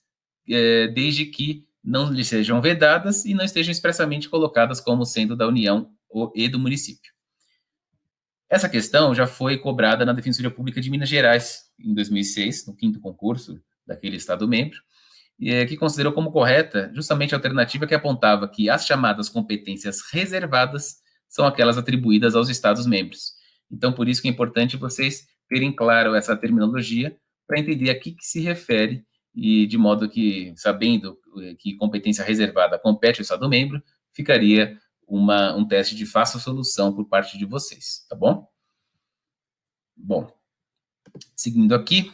desde que não lhes sejam vedadas e não estejam expressamente colocadas como sendo da União e do município. Essa questão já foi cobrada na Defensoria Pública de Minas Gerais, em 2006, no 5º concurso daquele Estado-membro, que considerou como correta justamente a alternativa que apontava que as chamadas competências reservadas são aquelas atribuídas aos Estados-membros. Então, por isso que é importante vocês terem claro essa terminologia para entender a que se refere e de modo que, sabendo que competência reservada compete ao Estado-membro, ficaria um teste de fácil solução por parte de vocês, tá bom? Bom, seguindo aqui,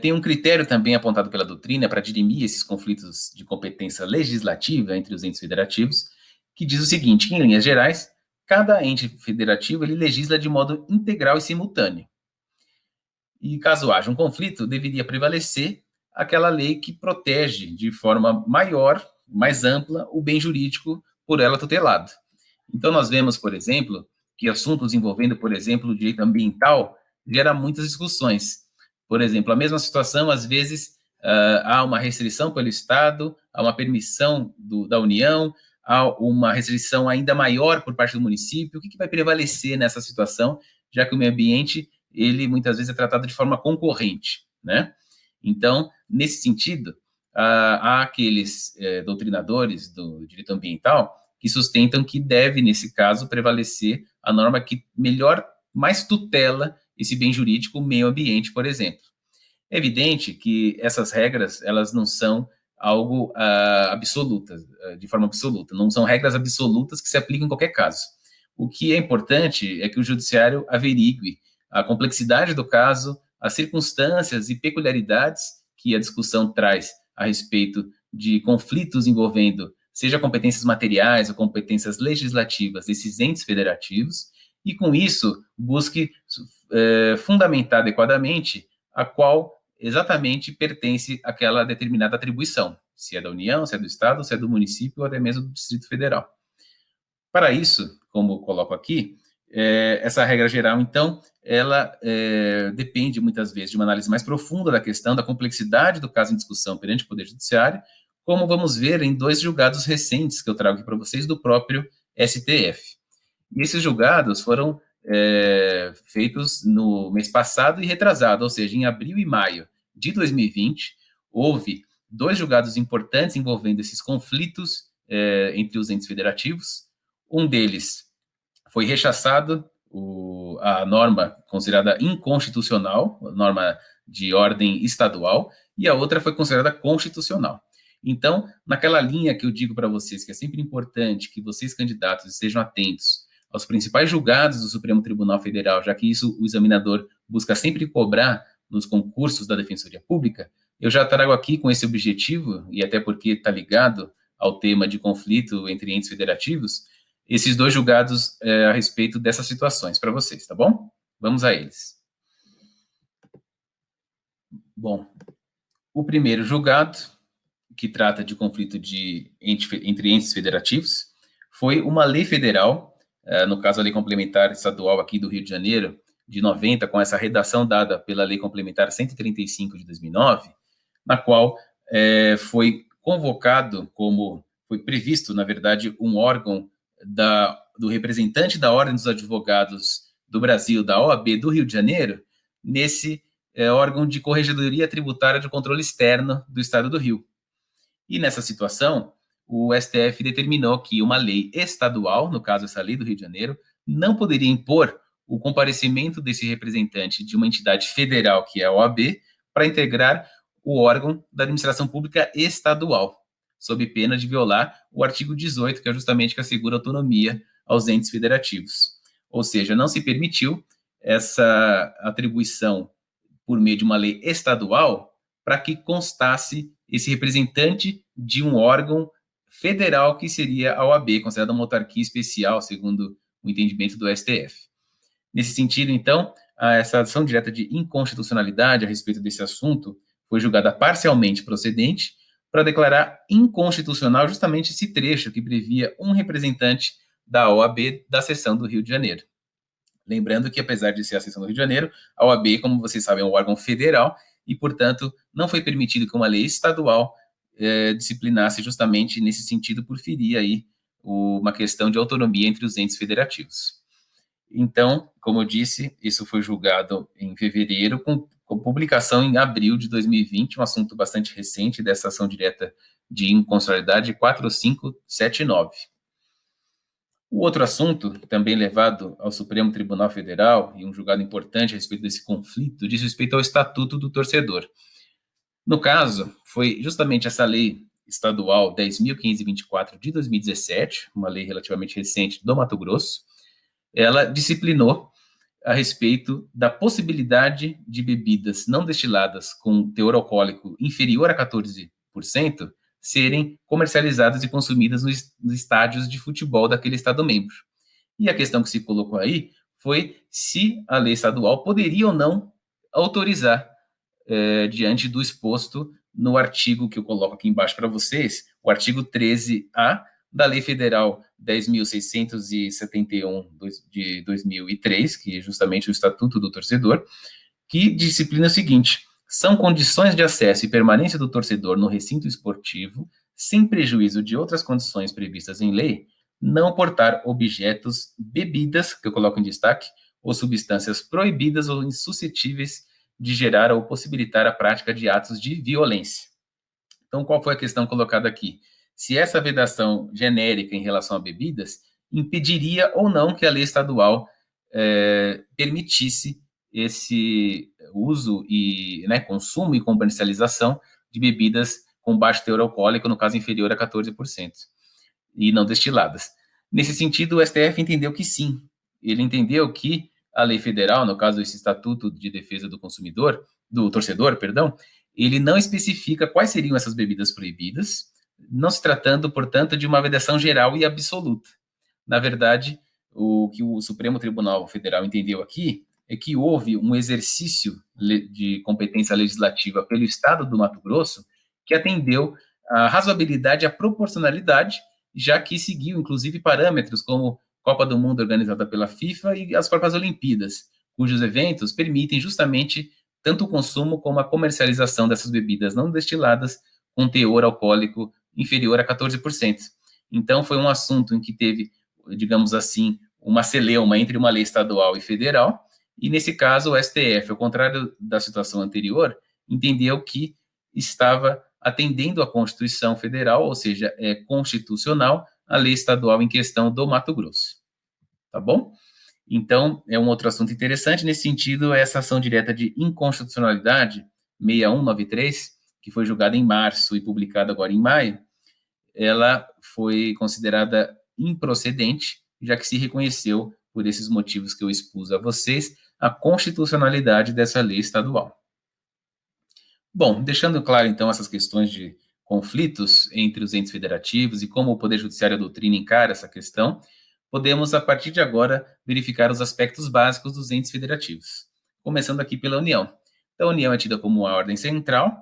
tem um critério também apontado pela doutrina para dirimir esses conflitos de competência legislativa entre os entes federativos, que diz o seguinte, que, em linhas gerais, cada ente federativo ele legisla de modo integral e simultâneo. E caso haja um conflito, deveria prevalecer aquela lei que protege de forma maior, mais ampla, o bem jurídico por ela tutelado. Então, nós vemos, por exemplo, que assuntos envolvendo, por exemplo, o direito ambiental gera muitas discussões. Por exemplo, a mesma situação, às vezes, há uma restrição pelo Estado, há uma permissão da União, há uma restrição ainda maior por parte do município. O que vai prevalecer nessa situação, já que o meio ambiente, ele muitas vezes é tratado de forma concorrente, né? Então, nesse sentido, há aqueles doutrinadores do direito ambiental que sustentam que deve, nesse caso, prevalecer a norma que mais tutela esse bem jurídico, o meio ambiente, por exemplo. É evidente que essas regras, elas não são algo absolutas, de forma absoluta, não são regras absolutas que se aplicam em qualquer caso. O que é importante é que o judiciário averigue a complexidade do caso, as circunstâncias e peculiaridades que a discussão traz a respeito de conflitos envolvendo seja competências materiais ou competências legislativas desses entes federativos, e com isso busque fundamentar adequadamente a qual exatamente pertence aquela determinada atribuição, se é da União, se é do Estado, se é do município ou até mesmo do Distrito Federal. Para isso, como coloco aqui, essa regra geral, então, ela depende muitas vezes de uma análise mais profunda da questão, da complexidade do caso em discussão perante o Poder Judiciário, como vamos ver em 2 julgados recentes que eu trago aqui para vocês do próprio STF. E esses julgados foram feitos no mês passado e retrasado, ou seja, em abril e maio de 2020, houve 2 julgados importantes envolvendo esses conflitos entre os entes federativos. Um deles foi rechaçado, a norma considerada inconstitucional, a norma de ordem estadual, e a outra foi considerada constitucional. Então, naquela linha que eu digo para vocês, que é sempre importante que vocês, candidatos, estejam atentos aos principais julgados do Supremo Tribunal Federal, já que isso o examinador busca sempre cobrar nos concursos da Defensoria Pública, eu já trago aqui com esse objetivo, e até porque está ligado ao tema de conflito entre entes federativos, esses dois julgados a respeito dessas situações para vocês, tá bom? Vamos a eles. Bom, o primeiro julgado, que trata de conflito entre entes federativos, foi uma lei federal, no caso a Lei Complementar Estadual aqui do Rio de Janeiro, de 90, com essa redação dada pela Lei Complementar 135 de 2009, na qual foi convocado foi previsto, na verdade, um órgão do representante da Ordem dos Advogados do Brasil, da OAB do Rio de Janeiro, nesse órgão de corregedoria tributária de controle externo do Estado do Rio. E nessa situação, o STF determinou que uma lei estadual, no caso essa lei do Rio de Janeiro, não poderia impor o comparecimento desse representante de uma entidade federal, que é a OAB, para integrar o órgão da administração pública estadual, sob pena de violar o artigo 18, que é justamente que assegura autonomia aos entes federativos. Ou seja, não se permitiu essa atribuição por meio de uma lei estadual para que constasse esse representante de um órgão federal que seria a OAB, considerada uma autarquia especial, segundo o entendimento do STF. Nesse sentido, então, essa ação direta de inconstitucionalidade a respeito desse assunto foi julgada parcialmente procedente para declarar inconstitucional justamente esse trecho que previa um representante da OAB da seção do Rio de Janeiro. Lembrando que, apesar de ser a seção do Rio de Janeiro, a OAB, como vocês sabem, é um órgão federal e, portanto, não foi permitido que uma lei estadual disciplinasse justamente nesse sentido por ferir aí uma questão de autonomia entre os entes federativos. Então, como eu disse, isso foi julgado em fevereiro, com publicação em abril de 2020, um assunto bastante recente dessa ação direta de inconstitucionalidade 4579. O outro assunto, também levado ao Supremo Tribunal Federal, e um julgado importante a respeito desse conflito, diz respeito ao Estatuto do Torcedor. No caso, foi justamente essa lei estadual 10.524 de 2017, uma lei relativamente recente do Mato Grosso, ela disciplinou a respeito da possibilidade de bebidas não destiladas com teor alcoólico inferior a 14% serem comercializadas e consumidas nos estádios de futebol daquele Estado-membro. E a questão que se colocou aí foi se a lei estadual poderia ou não autorizar, diante do exposto no artigo que eu coloco aqui embaixo para vocês, o artigo 13A da Lei Federal 10.671 de 2003, que é justamente o Estatuto do Torcedor, que disciplina o seguinte: são condições de acesso e permanência do torcedor no recinto esportivo, sem prejuízo de outras condições previstas em lei, não portar objetos, bebidas, que eu coloco em destaque, ou substâncias proibidas ou insuscetíveis de gerar ou possibilitar a prática de atos de violência. Então, qual foi a questão colocada aqui? Se essa vedação genérica em relação a bebidas impediria ou não que a lei estadual permitisse esse uso e consumo e comercialização de bebidas com baixo teor alcoólico, no caso inferior a 14%, e não destiladas. Nesse sentido, o STF entendeu que sim. Ele entendeu que a lei federal, no caso esse Estatuto de Defesa do Consumidor, do Torcedor, perdão, ele não especifica quais seriam essas bebidas proibidas, não se tratando, portanto, de uma vedação geral e absoluta. Na verdade, o que o Supremo Tribunal Federal entendeu aqui é que houve um exercício de competência legislativa pelo Estado do Mato Grosso que atendeu à razoabilidade e à proporcionalidade, já que seguiu, inclusive, parâmetros como Copa do Mundo organizada pela FIFA e as próprias Olimpíadas, cujos eventos permitem justamente tanto o consumo como a comercialização dessas bebidas não destiladas com teor alcoólico inferior a 14%. Então, foi um assunto em que teve, digamos assim, uma celeuma entre uma lei estadual e federal, e nesse caso o STF, ao contrário da situação anterior, entendeu que estava atendendo à Constituição Federal, ou seja, é constitucional a lei estadual em questão do Mato Grosso. Tá bom? Então, é um outro assunto interessante. Nesse sentido, essa ação direta de inconstitucionalidade 6193, que foi julgada em março e publicada agora em maio, ela foi considerada improcedente já que se reconheceu, por esses motivos que eu expus a vocês, a constitucionalidade dessa lei estadual. Bom, deixando claro, então, essas questões de conflitos entre os entes federativos e como o Poder Judiciário e a doutrina encara essa questão, podemos, a partir de agora, verificar os aspectos básicos dos entes federativos. Começando aqui pela União. Então, a União é tida como a ordem central.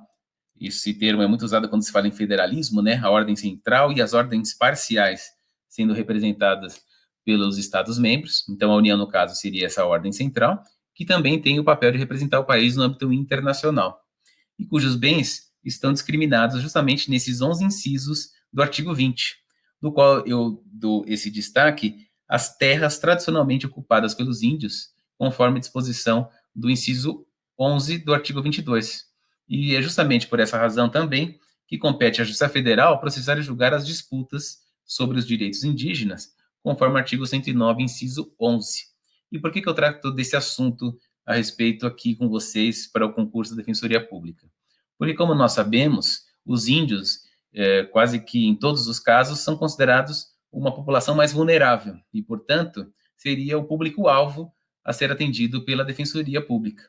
Esse termo é muito usado quando se fala em federalismo, né? A ordem central e as ordens parciais sendo representadas pelos Estados-membros. Então, a União, no caso, seria essa ordem central, que também tem o papel de representar o país no âmbito internacional, e cujos bens estão discriminados justamente nesses 11 incisos do artigo 20, do qual eu dou esse destaque às terras tradicionalmente ocupadas pelos índios, conforme disposição do inciso 11 do artigo 22. E é justamente por essa razão também que compete à Justiça Federal processar e julgar as disputas sobre os direitos indígenas, conforme o artigo 109, inciso 11. E por que eu trato desse assunto a respeito aqui com vocês para o concurso da Defensoria Pública? Porque, como nós sabemos, os índios, quase que em todos os casos, são considerados uma população mais vulnerável e, portanto, seria o público-alvo a ser atendido pela Defensoria Pública.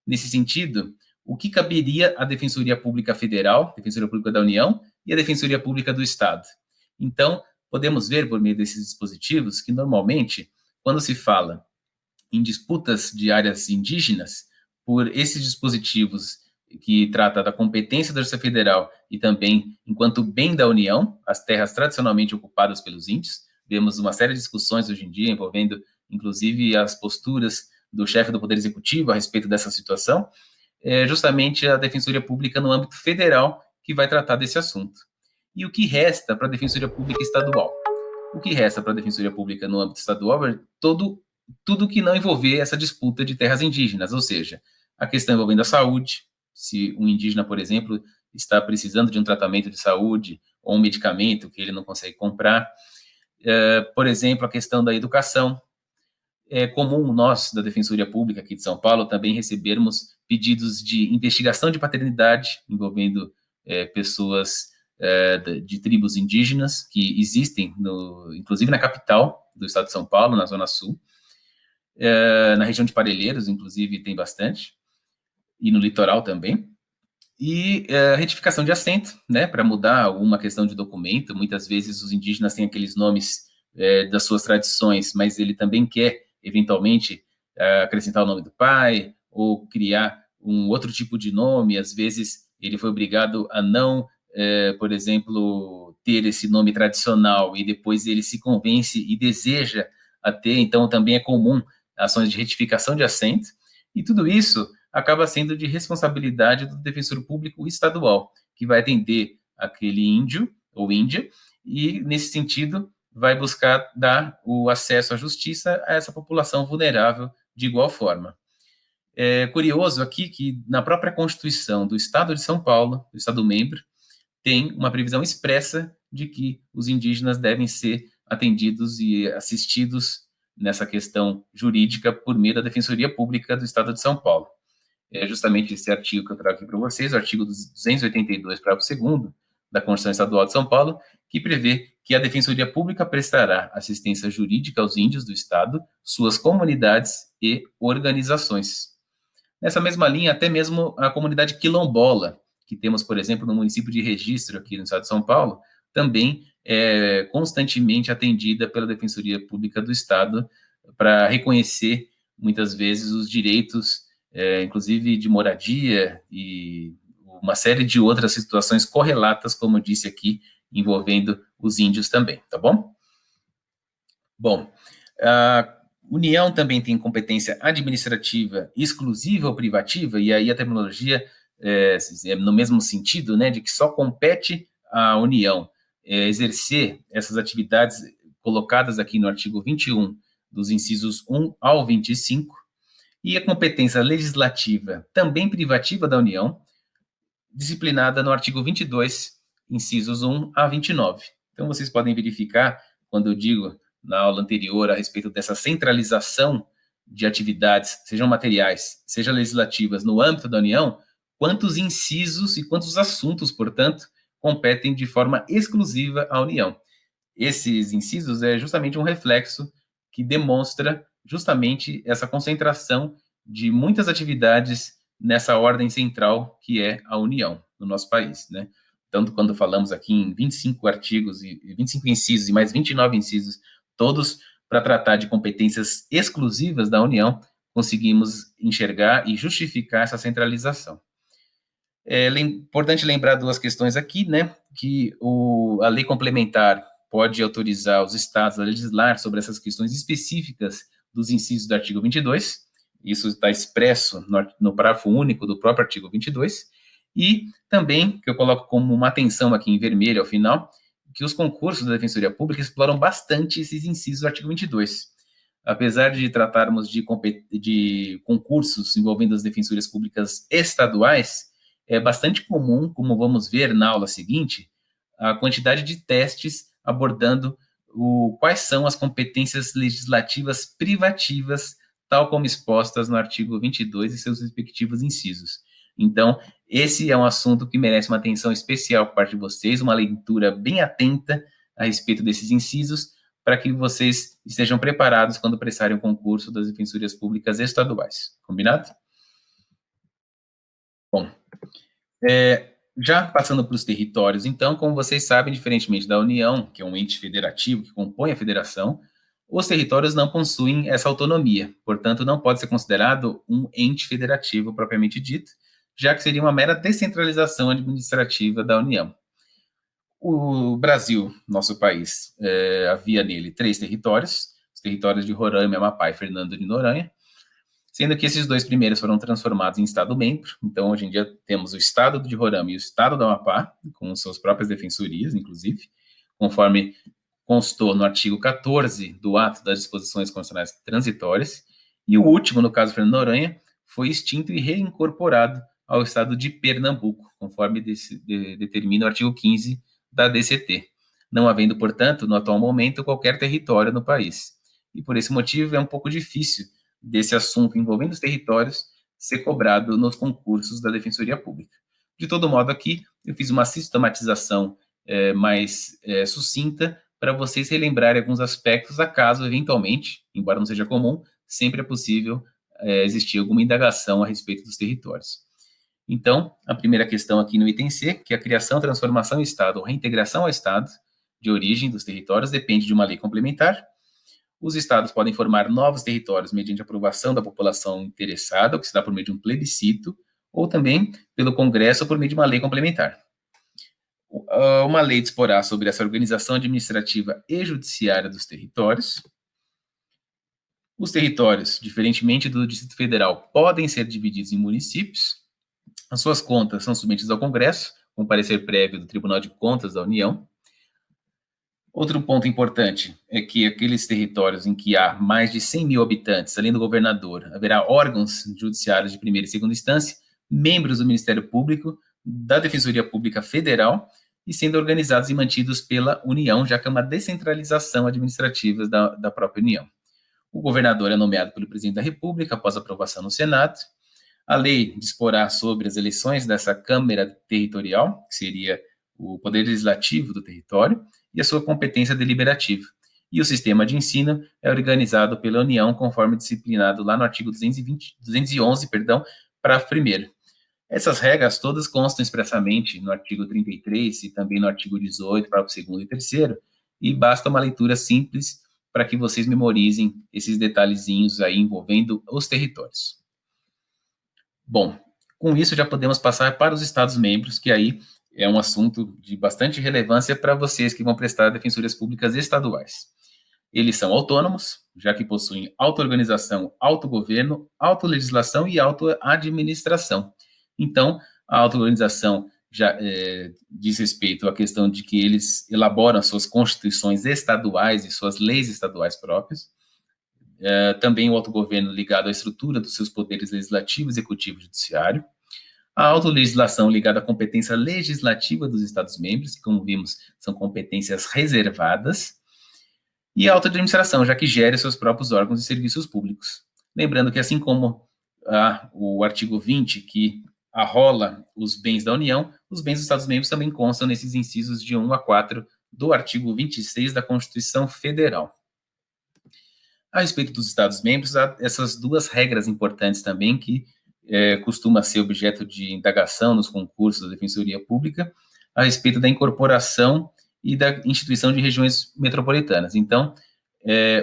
Nesse sentido, o que caberia à Defensoria Pública Federal, Defensoria Pública da União e a Defensoria Pública do Estado? Então, podemos ver, por meio desses dispositivos, que, normalmente, quando se fala em disputas de áreas indígenas, por esses dispositivos que trata da competência da Justiça Federal e também enquanto bem da União, as terras tradicionalmente ocupadas pelos índios, vemos uma série de discussões hoje em dia envolvendo, inclusive, as posturas do chefe do Poder Executivo a respeito dessa situação, justamente a Defensoria Pública no âmbito federal que vai tratar desse assunto. E o que resta para a Defensoria Pública estadual? O que resta para a Defensoria Pública no âmbito estadual é tudo que não envolver essa disputa de terras indígenas, ou seja, a questão envolvendo a saúde, se um indígena, por exemplo, está precisando de um tratamento de saúde ou um medicamento que ele não consegue comprar. Por exemplo, a questão da educação. É comum nós, da Defensoria Pública aqui de São Paulo, também recebermos pedidos de investigação de paternidade envolvendo pessoas de tribos indígenas que existem, inclusive na capital do estado de São Paulo, na Zona Sul. Na região de Parelheiros, inclusive, tem bastante, e no litoral também. E retificação de assento, né, para mudar alguma questão de documento. Muitas vezes os indígenas têm aqueles nomes das suas tradições, mas ele também quer, eventualmente, acrescentar o nome do pai, ou criar um outro tipo de nome. Às vezes ele foi obrigado a não, por exemplo, ter esse nome tradicional, e depois ele se convence e deseja a ter. Então também é comum ações de retificação de assento, e tudo isso acaba sendo de responsabilidade do defensor público estadual, que vai atender aquele índio ou índia, e, nesse sentido, vai buscar dar o acesso à justiça a essa população vulnerável de igual forma. É curioso aqui que, na própria Constituição do Estado de São Paulo, do Estado-membro, tem uma previsão expressa de que os indígenas devem ser atendidos e assistidos nessa questão jurídica por meio da Defensoria Pública do Estado de São Paulo. É justamente esse artigo que eu trago aqui para vocês, o artigo 282, parágrafo 2º da Constituição Estadual de São Paulo, que prevê que a Defensoria Pública prestará assistência jurídica aos índios do Estado, suas comunidades e organizações. Nessa mesma linha, até mesmo a comunidade quilombola, que temos, por exemplo, no município de Registro, aqui no Estado de São Paulo, também é constantemente atendida pela Defensoria Pública do Estado para reconhecer, muitas vezes, os direitos, inclusive de moradia e uma série de outras situações correlatas, como eu disse aqui, envolvendo os índios também, tá bom? Bom, a União também tem competência administrativa exclusiva ou privativa, e aí a terminologia é no mesmo sentido, né, de que só compete à União exercer essas atividades colocadas aqui no artigo 21, dos incisos 1 ao 25, e a competência legislativa também privativa da União, disciplinada no artigo 22, incisos 1 a 29. Então, vocês podem verificar, quando eu digo na aula anterior a respeito dessa centralização de atividades, sejam materiais, sejam legislativas, no âmbito da União, quantos incisos e quantos assuntos, portanto, competem de forma exclusiva à União. Esses incisos é justamente um reflexo que demonstra justamente essa concentração de muitas atividades nessa ordem central que é a União no nosso país, né? Tanto quando falamos aqui em 25 artigos e 25 incisos e mais 29 incisos, todos para tratar de competências exclusivas da União, conseguimos enxergar e justificar essa centralização. É importante lembrar duas questões aqui, né? Que a lei complementar pode autorizar os estados a legislar sobre essas questões específicas dos incisos do artigo 22. Isso está expresso no parágrafo único do próprio artigo 22. E também, que eu coloco como uma atenção aqui em vermelho ao final, que os concursos da Defensoria Pública exploram bastante esses incisos do artigo 22. Apesar de tratarmos de concursos envolvendo as defensorias públicas estaduais, é bastante comum, como vamos ver na aula seguinte, a quantidade de testes abordando quais são as competências legislativas privativas, tal como expostas no artigo 22 e seus respectivos incisos. Então, esse é um assunto que merece uma atenção especial por parte de vocês, uma leitura bem atenta a respeito desses incisos, para que vocês estejam preparados quando prestarem o concurso das defensorias públicas estaduais. Combinado? Bom, já passando para os territórios, então, como vocês sabem, diferentemente da União, que é um ente federativo que compõe a federação, os territórios não possuem essa autonomia, portanto, não pode ser considerado um ente federativo propriamente dito, já que seria uma mera descentralização administrativa da União. O Brasil, nosso país, havia nele 3 territórios, os territórios de Roraima, Amapá e Fernando de Noronha, sendo que esses 2 primeiros foram transformados em Estado-membro. Então, hoje em dia, temos o Estado de Roraima e o Estado do Amapá, com suas próprias defensorias, inclusive, conforme constou no artigo 14 do Ato das Disposições Constitucionais Transitórias, e o último, no caso Fernando de Noronha, foi extinto e reincorporado ao Estado de Pernambuco, conforme determina o artigo 15 da DCT, não havendo, portanto, no atual momento, qualquer território no país. E por esse motivo é um pouco difícil desse assunto envolvendo os territórios ser cobrado nos concursos da Defensoria Pública. De todo modo, aqui eu fiz uma sistematização mais sucinta para vocês relembrarem alguns aspectos, acaso, eventualmente, embora não seja comum, sempre é possível existir alguma indagação a respeito dos territórios. Então, a primeira questão aqui no item C, que é a criação, transformação em Estado ou reintegração ao Estado de origem dos territórios, depende de uma lei complementar. Os estados podem formar novos territórios mediante aprovação da população interessada, o que se dá por meio de um plebiscito, ou também pelo Congresso ou por meio de uma lei complementar. Uma lei disporá sobre essa organização administrativa e judiciária dos territórios. Os territórios, diferentemente do Distrito Federal, podem ser divididos em municípios. As suas contas são submetidas ao Congresso, com parecer prévio do Tribunal de Contas da União. Outro ponto importante é que aqueles territórios em que há mais de 100 mil habitantes, além do governador, haverá órgãos judiciários de primeira e segunda instância, membros do Ministério Público, da Defensoria Pública Federal, e sendo organizados e mantidos pela União, já que é uma descentralização administrativa da própria União. O governador é nomeado pelo presidente da República após aprovação no Senado. A lei disporá sobre as eleições dessa Câmara Territorial, que seria o poder legislativo do território, e a sua competência deliberativa. E o sistema de ensino é organizado pela União, conforme disciplinado lá no artigo 211, parágrafo 1º. Essas regras todas constam expressamente no artigo 33 e também no artigo 18, parágrafo 2º e 3º, e basta uma leitura simples para que vocês memorizem esses detalhezinhos aí envolvendo os territórios. Bom, com isso já podemos passar para os Estados-membros, que aí é um assunto de bastante relevância para vocês que vão prestar defensorias públicas estaduais. Eles são autônomos, já que possuem auto-organização, autogoverno, autolegislação e auto-administração. Então, a auto-organização já diz respeito à questão de que eles elaboram suas constituições estaduais e suas leis estaduais próprias. Também o autogoverno ligado à estrutura dos seus poderes legislativo, executivo e judiciário. A autolegislação ligada à competência legislativa dos Estados-membros, que, como vimos, são competências reservadas. E a autoadministração, já que gere seus próprios órgãos e serviços públicos. Lembrando que, assim como o artigo 20, que arrola os bens da União, os bens dos Estados-membros também constam nesses incisos de 1 a 4 do artigo 26 da Constituição Federal. A respeito dos Estados-membros, há essas duas regras importantes também que costuma ser objeto de indagação nos concursos da Defensoria Pública a respeito da incorporação e da instituição de regiões metropolitanas. Então,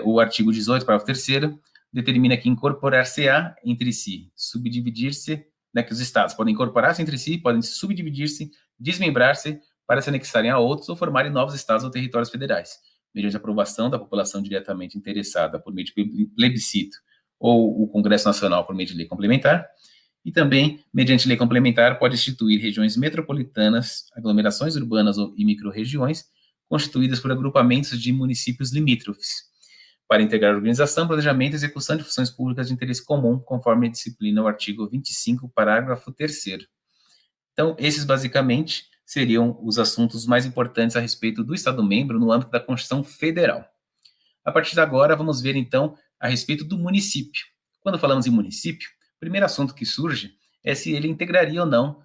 o artigo 18, parágrafo 3º, determina que incorporar-se-á entre si, subdividir-se, né, que os estados podem incorporar-se entre si, podem subdividir-se, desmembrar-se para se anexarem a outros ou formarem novos estados ou territórios federais, mediante aprovação da população diretamente interessada por meio de plebiscito ou o Congresso Nacional por meio de lei complementar, e também, mediante lei complementar, pode instituir regiões metropolitanas, aglomerações urbanas e microrregiões, constituídas por agrupamentos de municípios limítrofes, para integrar a organização, planejamento e execução de funções públicas de interesse comum, conforme disciplina o artigo 25, parágrafo 3º. Então, esses basicamente seriam os assuntos mais importantes a respeito do Estado-membro no âmbito da Constituição Federal. A partir de agora, vamos ver, então, a respeito do município. Quando falamos em município, o primeiro assunto que surge é se ele integraria ou não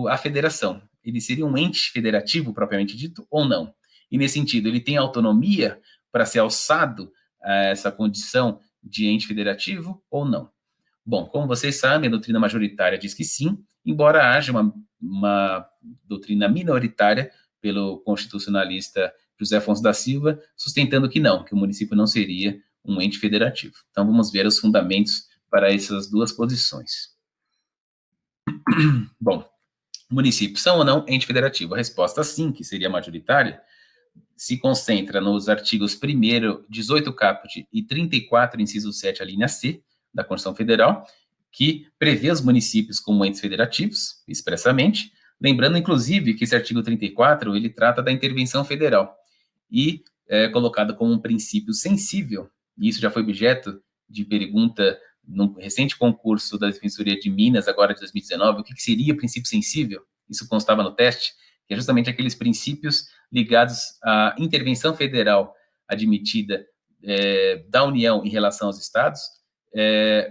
a federação. Ele seria um ente federativo, propriamente dito, ou não? E, nesse sentido, ele tem autonomia para ser alçado a essa condição de ente federativo ou não? Bom, como vocês sabem, a doutrina majoritária diz que sim, embora haja uma doutrina minoritária pelo constitucionalista José Afonso da Silva, sustentando que não, que o município não seria um ente federativo. Então, vamos ver os fundamentos para essas duas posições. Bom, municípios são ou não ente federativo? A resposta sim, que seria majoritária, se concentra nos artigos 1º, 18 caput e 34, inciso 7, a linha C, da Constituição Federal, que prevê os municípios como entes federativos, expressamente, lembrando, inclusive, que esse artigo 34, ele trata da intervenção federal, e é colocado como um princípio sensível, e isso já foi objeto de pergunta no recente concurso da Defensoria de Minas, agora de 2019, o que seria princípio sensível? Isso constava no teste, que é justamente aqueles princípios ligados à intervenção federal admitida da União em relação aos estados.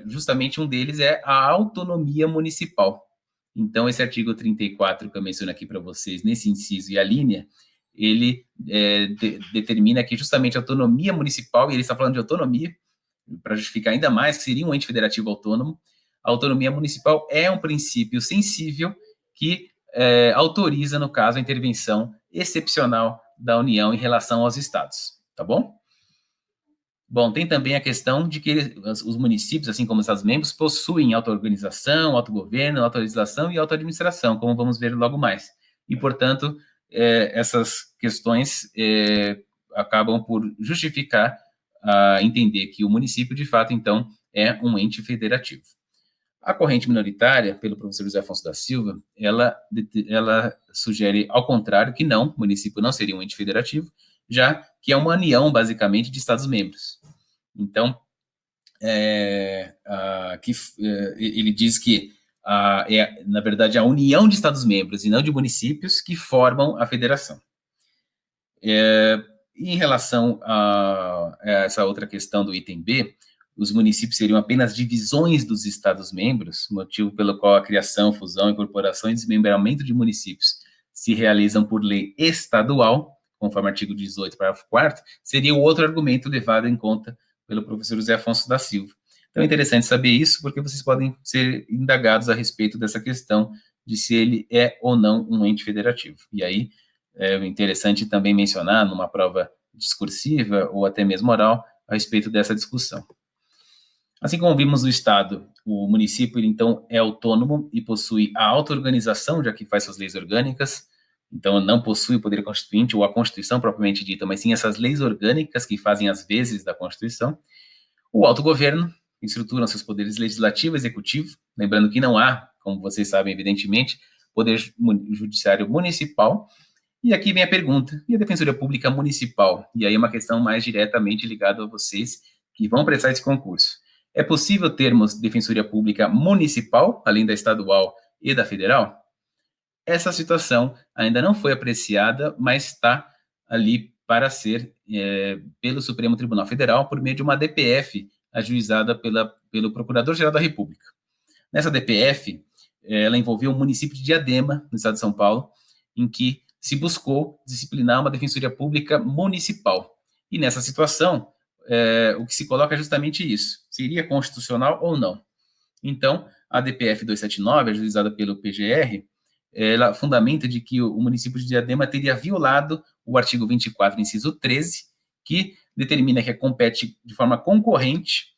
Justamente um deles é a autonomia municipal. Então, esse artigo 34 que eu menciono aqui para vocês, nesse inciso e a linha, ele determina que justamente a autonomia municipal, e ele está falando de autonomia, para justificar ainda mais que seria um ente federativo autônomo, a autonomia municipal é um princípio sensível que autoriza, no caso, a intervenção excepcional da União em relação aos estados, tá bom? Bom, tem também a questão de que os municípios, assim como os estados-membros, possuem auto-organização, autogoverno, autorização e auto-administração, como vamos ver logo mais. E, portanto, essas questões acabam por justificar entender que o município, de fato, então, é um ente federativo. A corrente minoritária, pelo professor José Afonso da Silva, ela sugere, ao contrário, que não, o município não seria um ente federativo, já que é uma união, basicamente, de Estados-membros. Então, ele diz que na verdade, a união de Estados-membros e não de municípios que formam a federação. Em relação a essa outra questão do item B, os municípios seriam apenas divisões dos Estados-membros, motivo pelo qual a criação, fusão, incorporação e desmembramento de municípios se realizam por lei estadual, conforme artigo 18, parágrafo 4º, seria o outro argumento levado em conta pelo professor José Afonso da Silva. Então é interessante saber isso, porque vocês podem ser indagados a respeito dessa questão de se ele é ou não um ente federativo. E aí é interessante também mencionar, numa prova discursiva ou até mesmo oral, a respeito dessa discussão. Assim como vimos no Estado, o município, então, é autônomo e possui a auto-organização, já que faz suas leis orgânicas, então não possui o poder constituinte ou a Constituição propriamente dita, mas sim essas leis orgânicas que fazem as vezes da Constituição. O autogoverno estruturam seus poderes legislativo e executivo, lembrando que não há, como vocês sabem, evidentemente, poder judiciário municipal. E aqui vem a pergunta, e a Defensoria Pública Municipal? E aí é uma questão mais diretamente ligada a vocês que vão prestar esse concurso. É possível termos Defensoria Pública Municipal, além da estadual e da federal? Essa situação ainda não foi apreciada, mas está ali para ser pelo Supremo Tribunal Federal por meio de uma DPF ajuizada pelo Procurador-Geral da República. Nessa DPF, ela envolveu o município de Diadema, no estado de São Paulo, em que se buscou disciplinar uma defensoria pública municipal. E nessa situação, o que se coloca é justamente isso: seria constitucional ou não? Então, a DPF 279, ajuizada pelo PGR, ela fundamenta de que o município de Diadema teria violado o artigo 24, inciso 13, que determina que compete de forma concorrente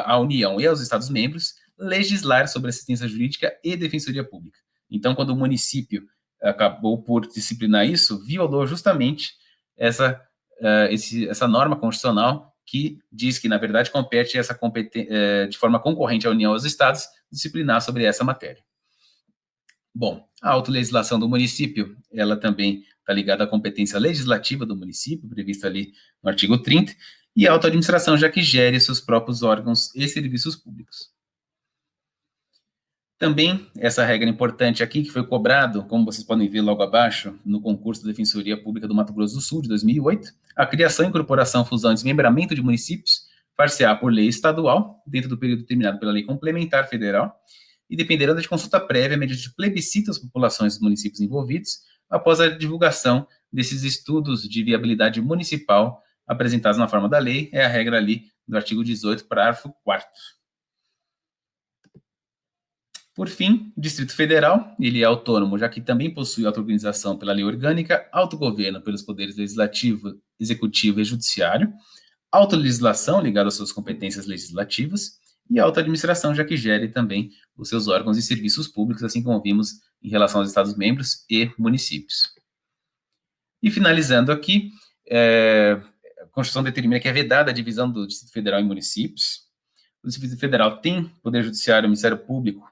à União e aos Estados-membros legislar sobre assistência jurídica e defensoria pública. Então, quando o município acabou por disciplinar isso, violou justamente essa norma constitucional que diz que, na verdade, compete de forma concorrente à União e aos Estados disciplinar sobre essa matéria. Bom, a autolegislação do município, ela também está ligada à competência legislativa do município, prevista ali no artigo 30, e a autoadministração, já que gere seus próprios órgãos e serviços públicos. Também, essa regra importante aqui, que foi cobrado, como vocês podem ver logo abaixo, no concurso da Defensoria Pública do Mato Grosso do Sul, de 2008, a criação, incorporação, fusão e desmembramento de municípios far-se-á por lei estadual, dentro do período determinado pela lei complementar federal, e dependerá de consulta prévia mediante plebiscito às populações dos municípios envolvidos, após a divulgação desses estudos de viabilidade municipal apresentados na forma da lei, é a regra ali do artigo 18, parágrafo 4º. Por fim, o Distrito Federal, ele é autônomo, já que também possui auto-organização pela lei orgânica, autogoverno pelos poderes legislativo, executivo e judiciário, autolegislação ligada às suas competências legislativas e autoadministração, já que gere também os seus órgãos e serviços públicos, assim como vimos em relação aos Estados-membros e municípios. E finalizando aqui, a Constituição determina que é vedada a divisão do Distrito Federal em municípios. O Distrito Federal tem Poder Judiciário, Ministério Público,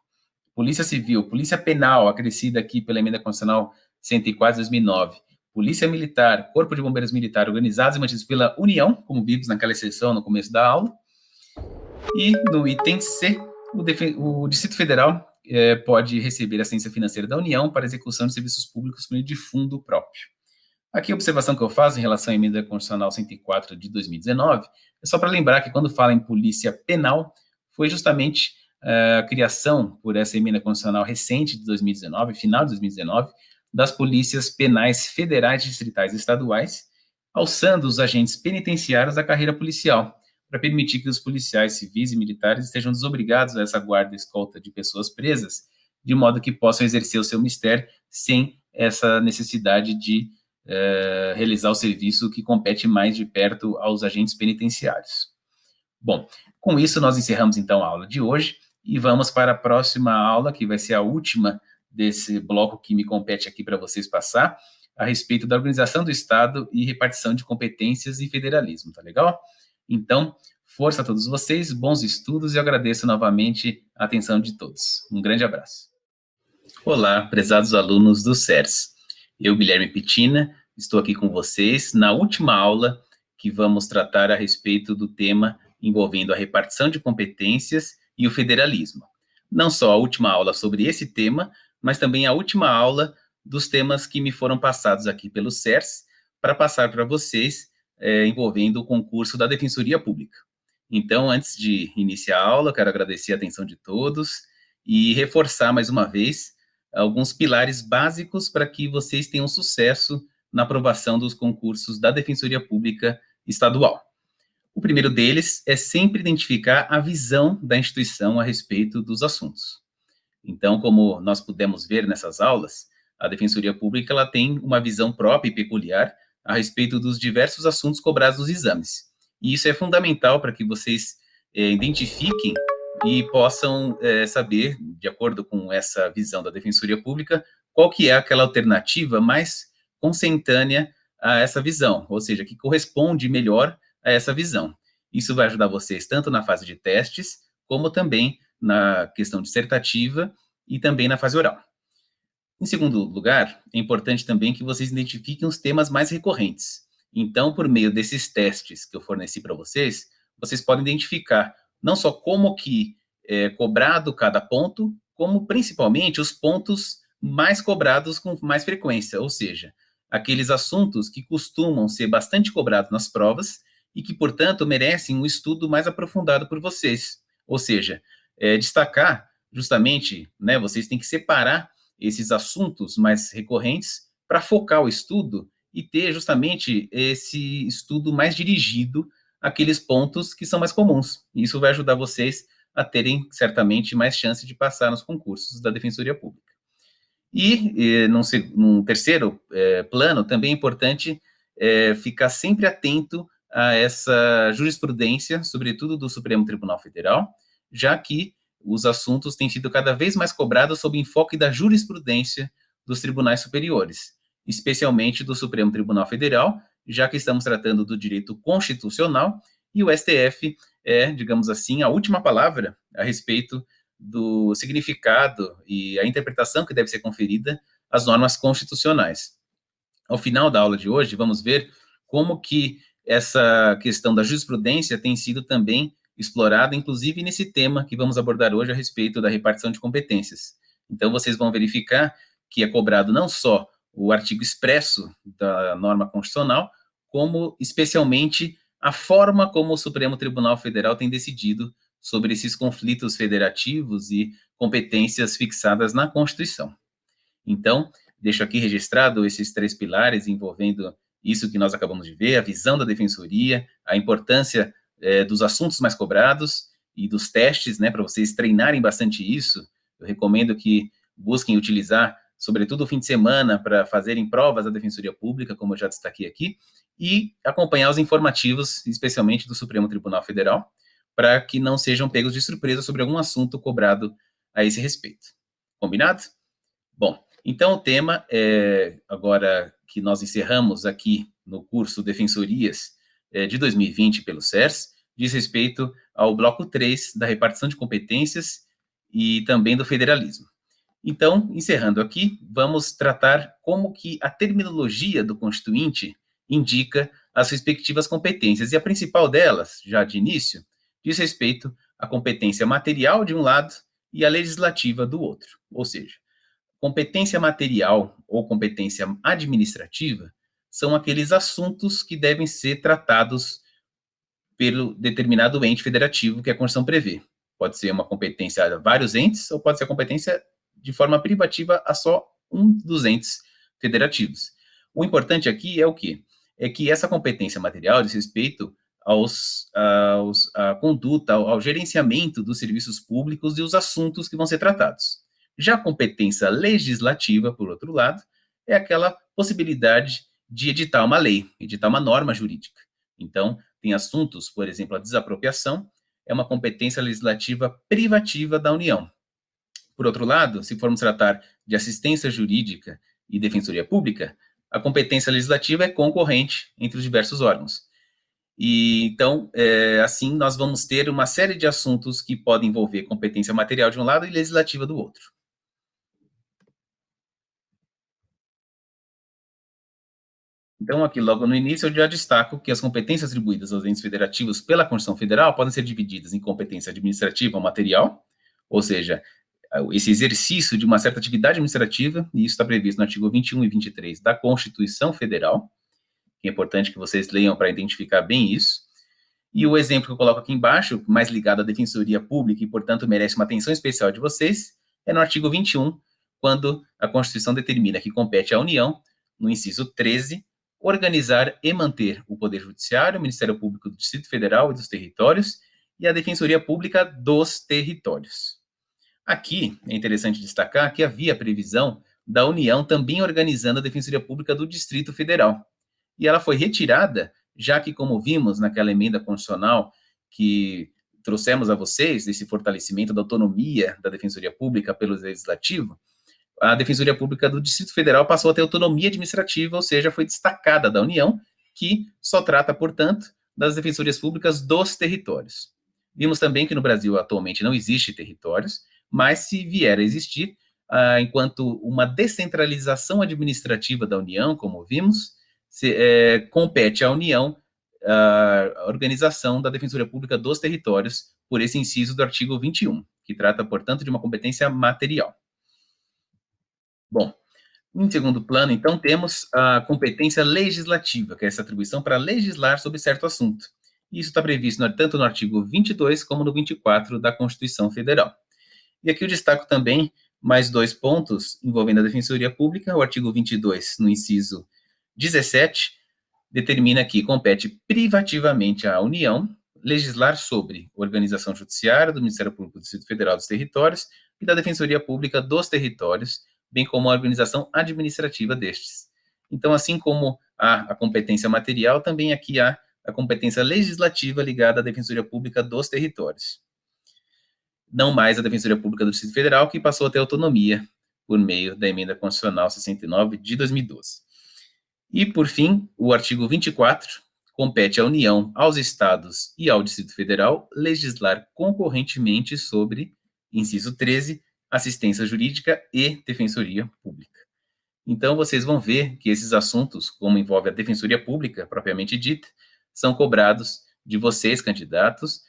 Polícia Civil, Polícia Penal, acrescida aqui pela Emenda Constitucional 104 de 2009, Polícia Militar, Corpo de Bombeiros Militar, organizados e mantidos pela União, como vimos naquela sessão no começo da aula. E no item C, o Distrito Federal pode receber assistência financeira da União para execução de serviços públicos por meio de fundo próprio. Aqui a observação que eu faço em relação à Emenda Constitucional 104 de 2019 é só para lembrar que quando fala em Polícia Penal, foi justamente a criação, por essa emenda constitucional recente de 2019, final de 2019, das polícias penais federais, distritais e estaduais, alçando os agentes penitenciários da carreira policial, para permitir que os policiais civis e militares estejam desobrigados a essa guarda e escolta de pessoas presas, de modo que possam exercer o seu mistério sem essa necessidade de realizar o serviço que compete mais de perto aos agentes penitenciários. Bom, com isso nós encerramos então a aula de hoje, e vamos para a próxima aula, que vai ser a última desse bloco que me compete aqui para vocês passar, a respeito da organização do Estado e repartição de competências e federalismo, tá legal? Então, força a todos vocês, bons estudos e eu agradeço novamente a atenção de todos. Um grande abraço. Olá, prezados alunos do CERS. Eu, Guilherme Pitina, estou aqui com vocês na última aula que vamos tratar a respeito do tema envolvendo a repartição de competências e o federalismo. Não só a última aula sobre esse tema, mas também a última aula dos temas que me foram passados aqui pelo CERS para passar para vocês envolvendo o concurso da Defensoria Pública. Então, antes de iniciar a aula, quero agradecer a atenção de todos e reforçar mais uma vez alguns pilares básicos para que vocês tenham sucesso na aprovação dos concursos da Defensoria Pública Estadual. O primeiro deles é sempre identificar a visão da instituição a respeito dos assuntos. Então, como nós pudemos ver nessas aulas, a Defensoria Pública ela tem uma visão própria e peculiar a respeito dos diversos assuntos cobrados nos exames. E isso é fundamental para que vocês identifiquem e possam saber, de acordo com essa visão da Defensoria Pública, qual que é aquela alternativa mais consentânea a essa visão, ou seja, que corresponde melhor a essa visão. Isso vai ajudar vocês tanto na fase de testes, como também na questão dissertativa e também na fase oral. Em segundo lugar, é importante também que vocês identifiquem os temas mais recorrentes. Então, por meio desses testes que eu forneci para vocês, vocês podem identificar não só como que é cobrado cada ponto, como principalmente os pontos mais cobrados com mais frequência, ou seja, aqueles assuntos que costumam ser bastante cobrados nas provas e que, portanto, merecem um estudo mais aprofundado por vocês. Ou seja, destacar justamente, vocês têm que separar esses assuntos mais recorrentes para focar o estudo e ter justamente esse estudo mais dirigido àqueles pontos que são mais comuns. E isso vai ajudar vocês a terem, certamente, mais chance de passar nos concursos da Defensoria Pública. E num terceiro plano, também é importante ficar sempre atento a essa jurisprudência, sobretudo do Supremo Tribunal Federal, já que os assuntos têm sido cada vez mais cobrados sob enfoque da jurisprudência dos tribunais superiores, especialmente do Supremo Tribunal Federal, já que estamos tratando do direito constitucional, e o STF é, digamos assim, a última palavra a respeito do significado e a interpretação que deve ser conferida às normas constitucionais. Ao final da aula de hoje, vamos ver como que essa questão da jurisprudência tem sido também explorada, inclusive nesse tema que vamos abordar hoje a respeito da repartição de competências. Então, vocês vão verificar que é cobrado não só o artigo expresso da norma constitucional, como especialmente a forma como o Supremo Tribunal Federal tem decidido sobre esses conflitos federativos e competências fixadas na Constituição. Então, deixo aqui registrado esses 3 pilares envolvendo isso que nós acabamos de ver, a visão da defensoria, a importância dos assuntos mais cobrados e dos testes, né, para vocês treinarem bastante isso. Eu recomendo que busquem utilizar, sobretudo o fim de semana, para fazerem provas da Defensoria Pública, como eu já destaquei aqui, e acompanhar os informativos, especialmente do Supremo Tribunal Federal, para que não sejam pegos de surpresa sobre algum assunto cobrado a esse respeito. Combinado? Bom, então o tema, agora que nós encerramos aqui no curso Defensorias de 2020 pelo CERS, diz respeito ao bloco 3 da repartição de competências e também do federalismo. Então, encerrando aqui, vamos tratar como que a terminologia do Constituinte indica as respectivas competências. E a principal delas, já de início, diz respeito à competência material de um lado e à legislativa do outro. Ou seja, competência material ou competência administrativa são aqueles assuntos que devem ser tratados pelo determinado ente federativo que a Constituição prevê. Pode ser uma competência a vários entes ou pode ser a competência de forma privativa a só um dos entes federativos. O importante aqui é o quê? É que essa competência material diz respeito à conduta, ao gerenciamento dos serviços públicos e os assuntos que vão ser tratados. Já a competência legislativa, por outro lado, é aquela possibilidade de editar uma lei, editar uma norma jurídica. Então, tem assuntos, por exemplo, a desapropriação, é uma competência legislativa privativa da União. Por outro lado, se formos tratar de assistência jurídica e defensoria pública, a competência legislativa é concorrente entre os diversos órgãos. E então, assim, nós vamos ter uma série de assuntos que podem envolver competência material de um lado e legislativa do outro. Então, aqui logo no início, eu já destaco que as competências atribuídas aos entes federativos pela Constituição Federal podem ser divididas em competência administrativa ou material, ou seja, esse exercício de uma certa atividade administrativa, e isso está previsto no artigo 21 e 23 da Constituição Federal, que é importante que vocês leiam para identificar bem isso. E o exemplo que eu coloco aqui embaixo, mais ligado à defensoria pública e, portanto, merece uma atenção especial de vocês, é no artigo 21, quando a Constituição determina que compete à União, no inciso 13, organizar e manter o Poder Judiciário, o Ministério Público do Distrito Federal e dos Territórios e a Defensoria Pública dos Territórios. Aqui é interessante destacar que havia a previsão da União também organizando a Defensoria Pública do Distrito Federal. E ela foi retirada, já que, como vimos naquela emenda constitucional que trouxemos a vocês, desse fortalecimento da autonomia da Defensoria Pública pelo Legislativo, a Defensoria Pública do Distrito Federal passou a ter autonomia administrativa, ou seja, foi destacada da União, que só trata, portanto, das defensorias públicas dos territórios. Vimos também que no Brasil atualmente não existe territórios, mas se vier a existir, enquanto uma descentralização administrativa da União, como vimos, compete à União a organização da Defensoria Pública dos Territórios por esse inciso do artigo 21, que trata, portanto, de uma competência material. Bom, em segundo plano, então, temos a competência legislativa, que é essa atribuição para legislar sobre certo assunto. Isso está previsto tanto no artigo 22 como no 24 da Constituição Federal. E aqui eu destaco também mais 2 pontos envolvendo a Defensoria Pública. O artigo 22, no inciso 17, determina que compete privativamente à União legislar sobre organização judiciária do Ministério Público do Distrito Federal dos Territórios e da Defensoria Pública dos Territórios, bem como a organização administrativa destes. Então, assim como há a competência material, também aqui há a competência legislativa ligada à Defensoria Pública dos Territórios. Não mais a Defensoria Pública do Distrito Federal, que passou a ter autonomia por meio da Emenda Constitucional 69 de 2012. E, por fim, o artigo 24 compete à União, aos Estados e ao Distrito Federal legislar concorrentemente sobre, inciso 13, assistência jurídica e defensoria pública. Então, vocês vão ver que esses assuntos, como envolve a defensoria pública, propriamente dita, são cobrados de vocês, candidatos,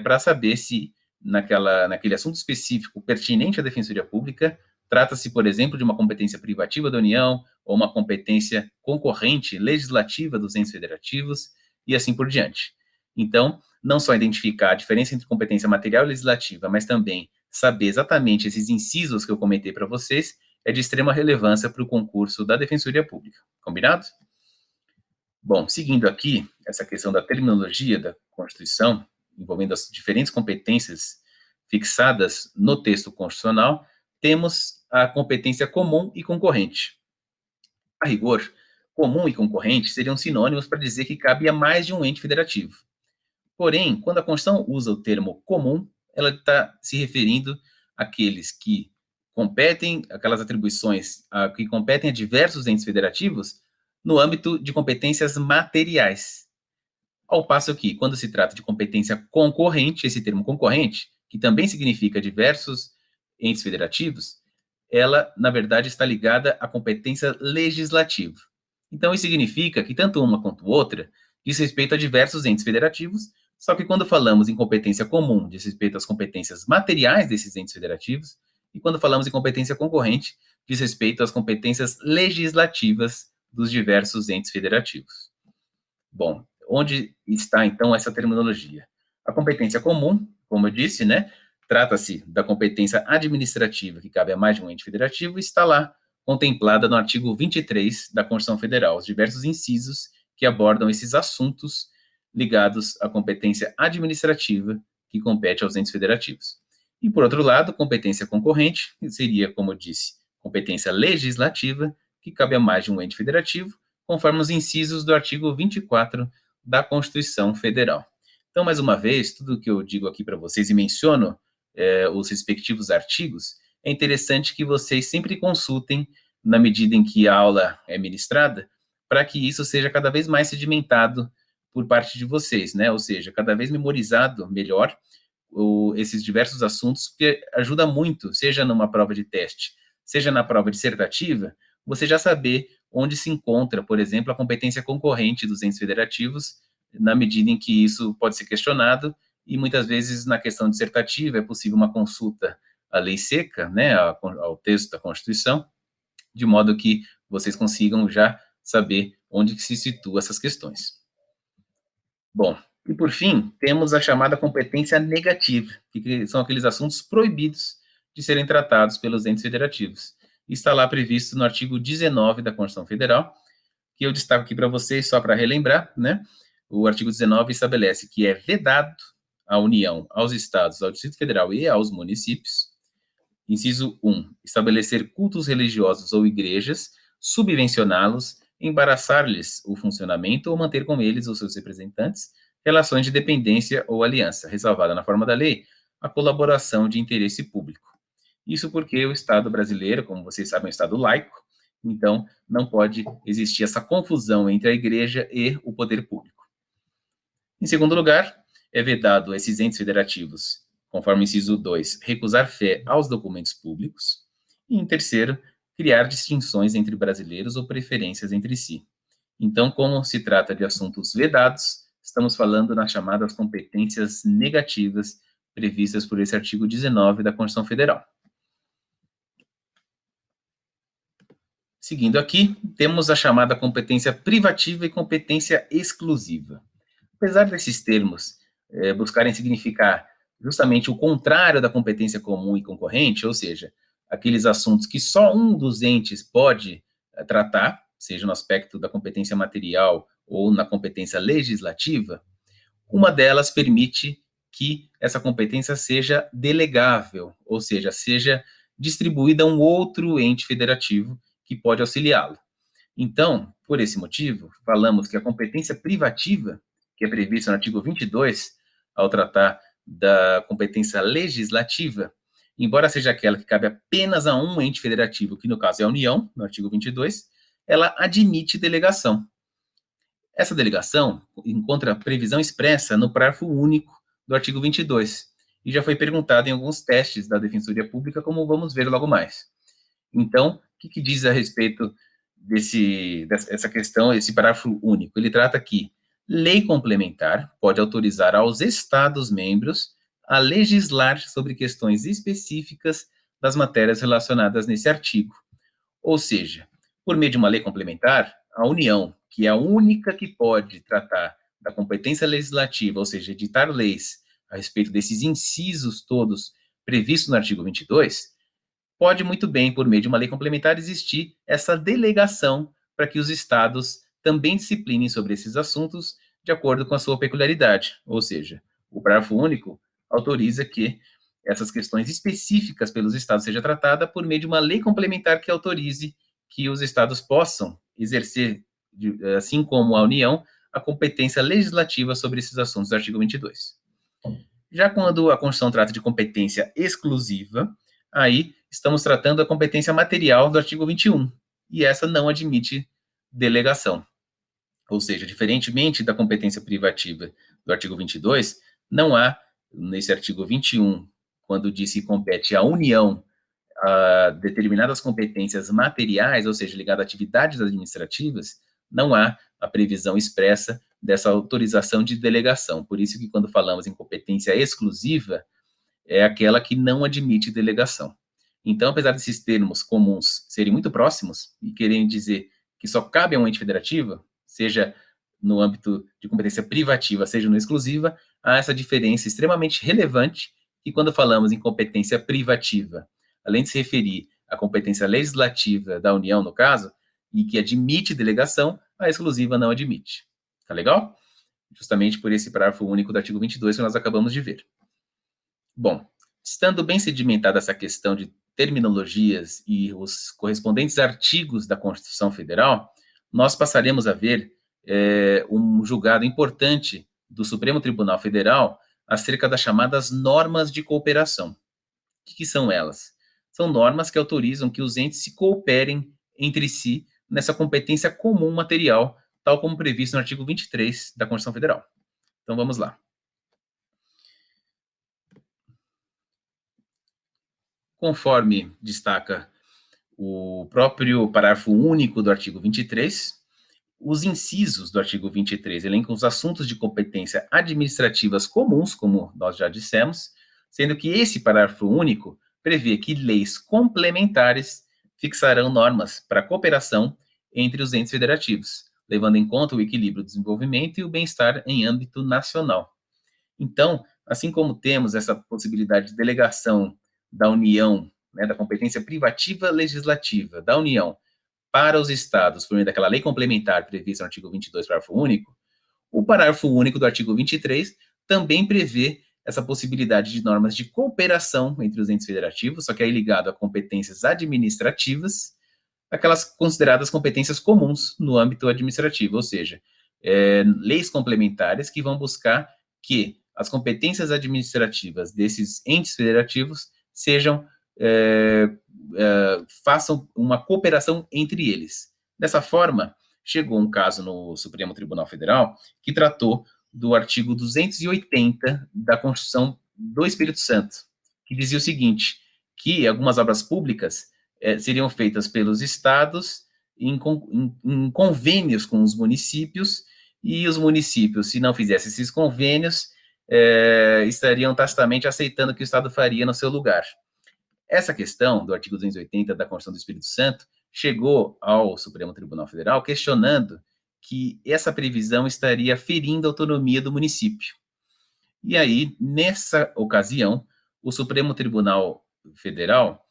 para saber se naquele assunto específico pertinente à defensoria pública, trata-se, por exemplo, de uma competência privativa da União ou uma competência concorrente legislativa dos entes federativos e assim por diante. Então, não só identificar a diferença entre competência material e legislativa, mas também saber exatamente esses incisos que eu comentei para vocês, é de extrema relevância para o concurso da Defensoria Pública. Combinado? Bom, seguindo aqui essa questão da terminologia da Constituição, envolvendo as diferentes competências fixadas no texto constitucional, temos a competência comum e concorrente. A rigor, comum e concorrente seriam sinônimos para dizer que cabe a mais de um ente federativo. Porém, quando a Constituição usa o termo comum, ela está se referindo àqueles que competem, aquelas atribuições que competem a diversos entes federativos no âmbito de competências materiais. Ao passo que, quando se trata de competência concorrente, esse termo concorrente, que também significa diversos entes federativos, ela, na verdade, está ligada à competência legislativa. Então, isso significa que tanto uma quanto outra diz respeito a diversos entes federativos, só que quando falamos em competência comum, diz respeito às competências materiais desses entes federativos, e quando falamos em competência concorrente, diz respeito às competências legislativas dos diversos entes federativos. Bom, onde está, então, essa terminologia? A competência comum, como eu disse, né, trata-se da competência administrativa que cabe a mais de um ente federativo e está lá contemplada no artigo 23 da Constituição Federal, os diversos incisos que abordam esses assuntos ligados à competência administrativa que compete aos entes federativos. E, por outro lado, competência concorrente seria, como eu disse, competência legislativa que cabe a mais de um ente federativo, conforme os incisos do artigo 24 da Constituição Federal. Então, mais uma vez, tudo que eu digo aqui para vocês e menciono os respectivos artigos, é interessante que vocês sempre consultem na medida em que a aula é ministrada, para que isso seja cada vez mais sedimentado por parte de vocês, né? Ou seja, cada vez memorizado melhor esses diversos assuntos, porque ajuda muito, seja numa prova de teste, seja na prova dissertativa, você já saber onde se encontra, por exemplo, a competência concorrente dos entes federativos, na medida em que isso pode ser questionado, e muitas vezes na questão dissertativa é possível uma consulta à lei seca, né, ao texto da Constituição, de modo que vocês consigam já saber onde que se situam essas questões. Bom, e por fim, temos a chamada competência negativa, que são aqueles assuntos proibidos de serem tratados pelos entes federativos. Está lá previsto no artigo 19 da Constituição Federal, que eu destaco aqui para vocês só para relembrar, né? O artigo 19 estabelece que é vedado à União, aos Estados, ao Distrito Federal e aos municípios. Inciso 1. Estabelecer cultos religiosos ou igrejas, subvencioná-los, embaraçar-lhes o funcionamento ou manter com eles ou seus representantes relações de dependência ou aliança, ressalvada na forma da lei a colaboração de interesse público. Isso porque o Estado brasileiro, como vocês sabem, é um Estado laico, então não pode existir essa confusão entre a igreja e o poder público. Em segundo lugar, é vedado a esses entes federativos, conforme o inciso 2, recusar fé aos documentos públicos. E, em terceiro, criar distinções entre brasileiros ou preferências entre si. Então, como se trata de assuntos vedados, estamos falando nas chamadas competências negativas previstas por esse artigo 19 da Constituição Federal. Seguindo aqui, temos a chamada competência privativa e competência exclusiva. Apesar desses termos buscarem significar justamente o contrário da competência comum e concorrente, ou seja, aqueles assuntos que só um dos entes pode tratar, seja no aspecto da competência material ou na competência legislativa, uma delas permite que essa competência seja delegável, ou seja distribuída a um outro ente federativo que pode auxiliá-lo. Então, por esse motivo, falamos que a competência privativa, que é prevista no artigo 22, ao tratar da competência legislativa, embora seja aquela que cabe apenas a um ente federativo, que no caso é a União, no artigo 22, ela admite delegação. Essa delegação encontra previsão expressa no parágrafo único do artigo 22, e já foi perguntado em alguns testes da Defensoria Pública, como vamos ver logo mais. Então, o que diz a respeito dessa questão, esse parágrafo único? Ele trata que lei complementar pode autorizar aos Estados-membros a legislar sobre questões específicas das matérias relacionadas nesse artigo. Ou seja, por meio de uma lei complementar, a União, que é a única que pode tratar da competência legislativa, ou seja, editar leis a respeito desses incisos todos previstos no artigo 22, pode muito bem, por meio de uma lei complementar, existir essa delegação para que os estados também disciplinem sobre esses assuntos de acordo com a sua peculiaridade. Ou seja, o parágrafo único autoriza que essas questões específicas pelos estados seja tratada por meio de uma lei complementar que autorize que os estados possam exercer, assim como a União, a competência legislativa sobre esses assuntos do artigo 22. Já quando a Constituição trata de competência exclusiva, aí estamos tratando da competência material do artigo 21, e essa não admite delegação. Ou seja, diferentemente da competência privativa do artigo 22, não há, nesse artigo 21, quando diz que compete à União a determinadas competências materiais, ou seja, ligadas a atividades administrativas, não há a previsão expressa dessa autorização de delegação. Por isso que quando falamos em competência exclusiva, é aquela que não admite delegação. Então, apesar desses termos comuns serem muito próximos e querem dizer que só cabe a um ente federativo, seja no âmbito de competência privativa, seja no exclusiva, há essa diferença extremamente relevante que quando falamos em competência privativa, além de se referir à competência legislativa da União, no caso, e que admite delegação, a exclusiva não admite. Tá legal? Justamente por esse parágrafo único do artigo 22 que nós acabamos de ver. Bom, estando bem sedimentada essa questão de terminologias e os correspondentes artigos da Constituição Federal, nós passaremos a ver um julgado importante do Supremo Tribunal Federal acerca das chamadas normas de cooperação. O que são elas? São normas que autorizam que os entes se cooperem entre si nessa competência comum material, tal como previsto no artigo 23 da Constituição Federal. Então, vamos lá. Conforme destaca o próprio parágrafo único do artigo 23, os incisos do artigo 23 elencam os assuntos de competência administrativas comuns, como nós já dissemos, sendo que esse parágrafo único prevê que leis complementares fixarão normas para a cooperação entre os entes federativos, levando em conta o equilíbrio do desenvolvimento e o bem-estar em âmbito nacional. Então, assim como temos essa possibilidade de delegação da União, né, da competência privativa legislativa da União para os estados, por meio daquela lei complementar prevista no artigo 22, parágrafo único, o parágrafo único do artigo 23 também prevê essa possibilidade de normas de cooperação entre os entes federativos, só que aí ligado a competências administrativas, aquelas consideradas competências comuns no âmbito administrativo, ou seja, leis complementares que vão buscar que as competências administrativas desses entes federativos sejam façam uma cooperação entre eles. Dessa forma, chegou um caso no Supremo Tribunal Federal que tratou do artigo 280 da Constituição do Espírito Santo, que dizia o seguinte, que algumas obras públicas seriam feitas pelos estados em convênios com os municípios, e os municípios, se não fizessem esses convênios, estariam tacitamente aceitando que o Estado faria no seu lugar. Essa questão do artigo 280 da Constituição do Espírito Santo chegou ao Supremo Tribunal Federal questionando que essa previsão estaria ferindo a autonomia do município. E aí, nessa ocasião, o Supremo Tribunal Federal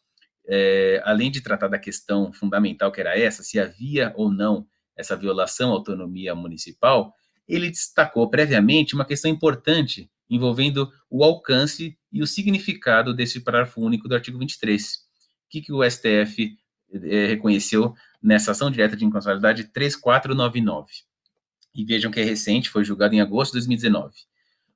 além de tratar da questão fundamental que era essa, se havia ou não essa violação à autonomia municipal, ele destacou previamente uma questão importante envolvendo o alcance e o significado desse parágrafo único do artigo 23. O que o STF reconheceu nessa ação direta de inconstitucionalidade 3499. E vejam que é recente, foi julgado em agosto de 2019.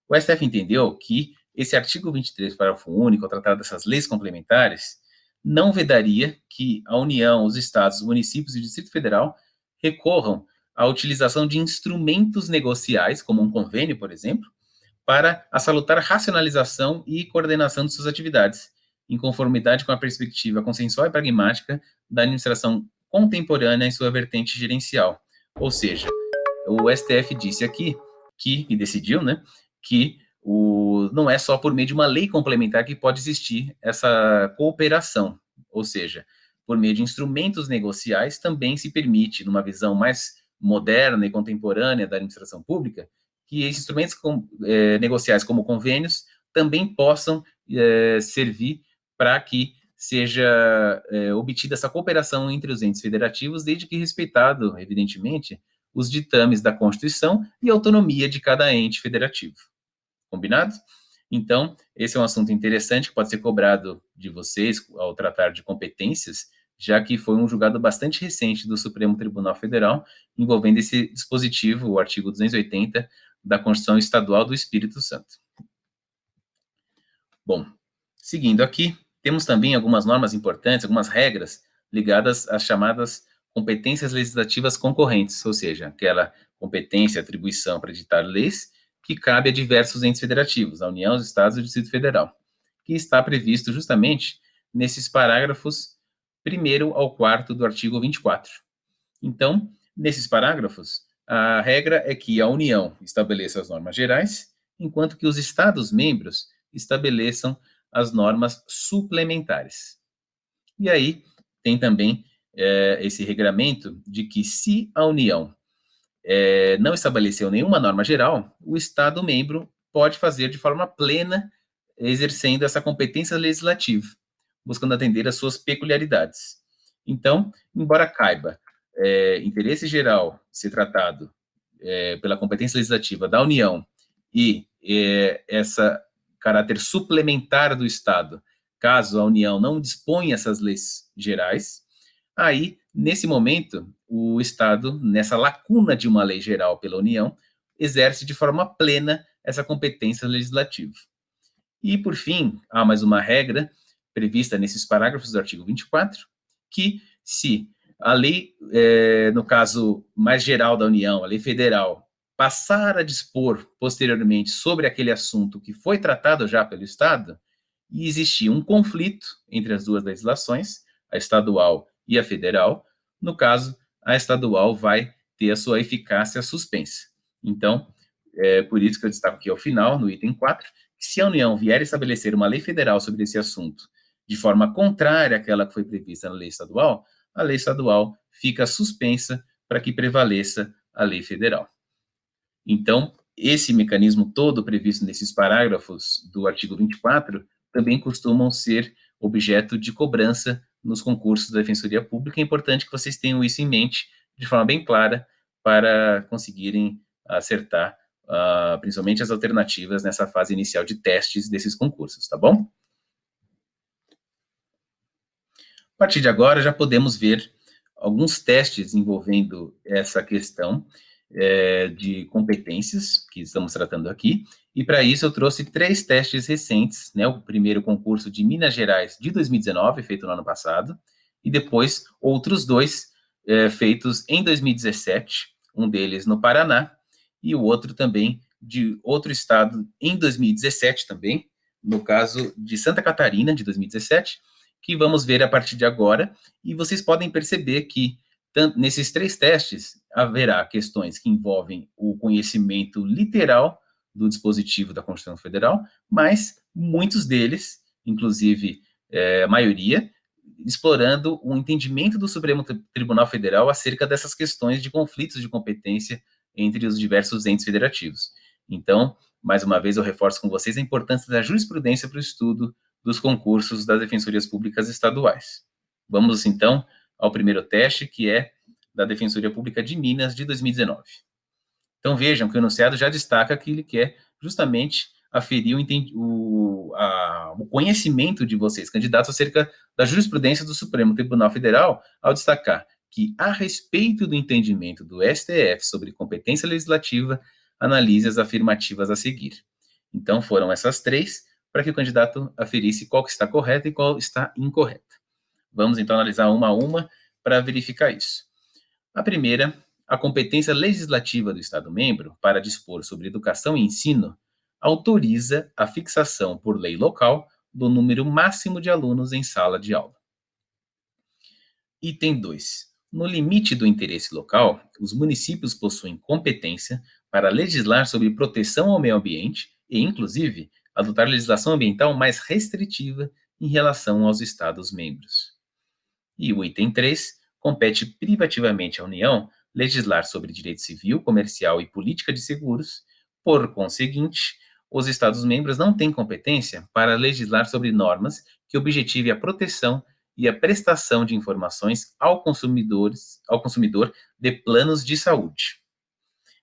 O STF entendeu que esse artigo 23, parágrafo único, ao tratar dessas leis complementares, não vedaria que a União, os estados, os municípios e o Distrito Federal recorram à utilização de instrumentos negociais, como um convênio, por exemplo, para a salutar racionalização e coordenação de suas atividades, em conformidade com a perspectiva consensual e pragmática da administração contemporânea em sua vertente gerencial. Ou seja, o STF disse aqui e decidiu, né, que não é só por meio de uma lei complementar que pode existir essa cooperação, ou seja, por meio de instrumentos negociais também se permite, numa visão mais moderna e contemporânea da administração pública, que esses instrumentos negociais como convênios também possam servir para que seja obtida essa cooperação entre os entes federativos, desde que respeitado, evidentemente, os ditames da Constituição e a autonomia de cada ente federativo. Combinado? Então, esse é um assunto interessante que pode ser cobrado de vocês ao tratar de competências, já que foi um julgado bastante recente do Supremo Tribunal Federal envolvendo esse dispositivo, o artigo 280 da Constituição Estadual do Espírito Santo. Bom, seguindo aqui, temos também algumas normas importantes, algumas regras ligadas às chamadas competências legislativas concorrentes, ou seja, aquela competência, atribuição para editar leis que cabe a diversos entes federativos, a União, os Estados e o Distrito Federal, que está previsto justamente nesses parágrafos 1º ao 4º do artigo 24. Então, nesses parágrafos, a regra é que a União estabeleça as normas gerais, enquanto que os Estados-membros estabeleçam as normas suplementares. E aí, tem também esse regramento de que se a União não estabeleceu nenhuma norma geral, o Estado-membro pode fazer de forma plena, exercendo essa competência legislativa, buscando atender às suas peculiaridades. Então, embora caiba interesse geral ser tratado pela competência legislativa da União e essa caráter suplementar do Estado, caso a União não disponha essas leis gerais, aí, nesse momento, o Estado, nessa lacuna de uma lei geral pela União, exerce de forma plena essa competência legislativa. E, por fim, há mais uma regra prevista nesses parágrafos do artigo 24, que se a lei, no caso mais geral da União, a lei federal, passar a dispor posteriormente sobre aquele assunto que foi tratado já pelo Estado, e existir um conflito entre as duas legislações, a estadual e a federal, no caso, a estadual vai ter a sua eficácia suspensa. Então, por isso que eu destaco aqui ao final, no item 4, que se a União vier estabelecer uma lei federal sobre esse assunto de forma contrária àquela que foi prevista na lei estadual, a lei estadual fica suspensa para que prevaleça a lei federal. Então, esse mecanismo todo previsto nesses parágrafos do artigo 24 também costumam ser objeto de cobrança nos concursos da Defensoria Pública. É importante que vocês tenham isso em mente de forma bem clara para conseguirem acertar, principalmente as alternativas nessa fase inicial de testes desses concursos, tá bom? A partir de agora, já podemos ver alguns testes envolvendo essa questão de competências que estamos tratando aqui, e para isso eu trouxe 3 testes recentes, né? O primeiro concurso de Minas Gerais de 2019, feito no ano passado, e depois outros 2 feitos em 2017, um deles no Paraná, e o outro também de outro estado em 2017 também, no caso de Santa Catarina, de 2017, que vamos ver a partir de agora, e vocês podem perceber que nesses 3 testes haverá questões que envolvem o conhecimento literal do dispositivo da Constituição Federal, mas muitos deles, inclusive a maioria, explorando o entendimento do Supremo Tribunal Federal acerca dessas questões de conflitos de competência entre os diversos entes federativos. Então, mais uma vez, eu reforço com vocês a importância da jurisprudência para o estudo dos concursos das defensorias públicas estaduais. Vamos, então, ao primeiro teste, que é da Defensoria Pública de Minas, de 2019. Então, vejam que o enunciado já destaca que ele quer justamente aferir o conhecimento de vocês, candidatos, acerca da jurisprudência do Supremo Tribunal Federal, ao destacar que, a respeito do entendimento do STF sobre competência legislativa, analise as afirmativas a seguir. Então, foram essas três, para que o candidato aferisse qual que está correta e qual está incorreta. Vamos, então, analisar uma a uma para verificar isso. A primeira, a competência legislativa do Estado-membro para dispor sobre educação e ensino autoriza a fixação por lei local do número máximo de alunos em sala de aula. Item 2. No limite do interesse local, os municípios possuem competência para legislar sobre proteção ao meio ambiente e, inclusive, adotar legislação ambiental mais restritiva em relação aos Estados-membros. E o item 3 compete privativamente à União legislar sobre direito civil, comercial e política de seguros. Por conseguinte, os Estados-membros não têm competência para legislar sobre normas que objetivem a proteção e a prestação de informações ao consumidor de planos de saúde.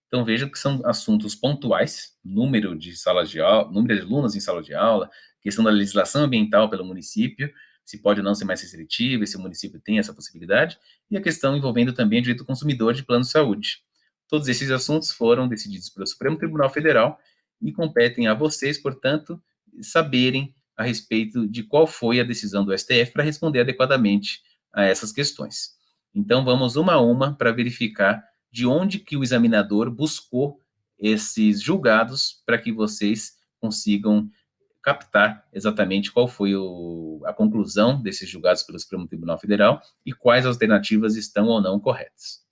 Então, vejam que são assuntos pontuais: número de salas de aula, número de alunos em sala de aula, questão da legislação ambiental pelo município, se pode ou não ser mais restritiva, se o município tem essa possibilidade, e a questão envolvendo também o direito do consumidor de plano de saúde. Todos esses assuntos foram decididos pelo Supremo Tribunal Federal e competem a vocês, portanto, saberem a respeito de qual foi a decisão do STF para responder adequadamente a essas questões. Então, vamos uma a uma para verificar de onde que o examinador buscou esses julgados para que vocês consigam captar exatamente qual foi a conclusão desses julgados pelo Supremo Tribunal Federal e quais alternativas estão ou não corretas.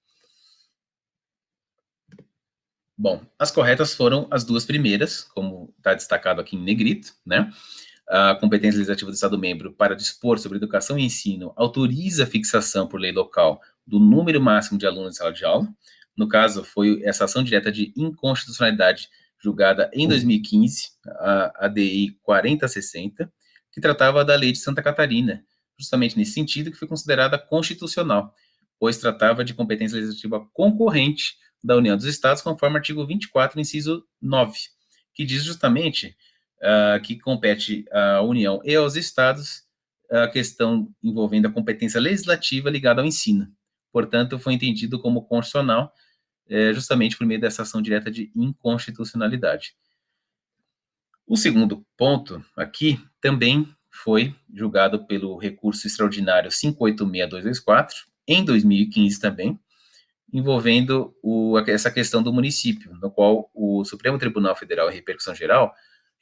Bom, as corretas foram as duas primeiras, como está destacado aqui em negrito, né? A competência legislativa do Estado-membro para dispor sobre educação e ensino autoriza a fixação por lei local do número máximo de alunos em sala de aula. No caso, foi essa ação direta de inconstitucionalidade julgada em 2015, a ADI 4060, que tratava da lei de Santa Catarina, justamente nesse sentido, que foi considerada constitucional, pois tratava de competência legislativa concorrente da União dos Estados, conforme o artigo 24, inciso 9, que diz justamente que compete à União e aos Estados a questão envolvendo a competência legislativa ligada ao ensino. Portanto, foi entendido como constitucional justamente por meio dessa ação direta de inconstitucionalidade. O segundo ponto aqui também foi julgado pelo recurso extraordinário 586224, em 2015 também, envolvendo essa questão do município, no qual o Supremo Tribunal Federal, em repercussão geral,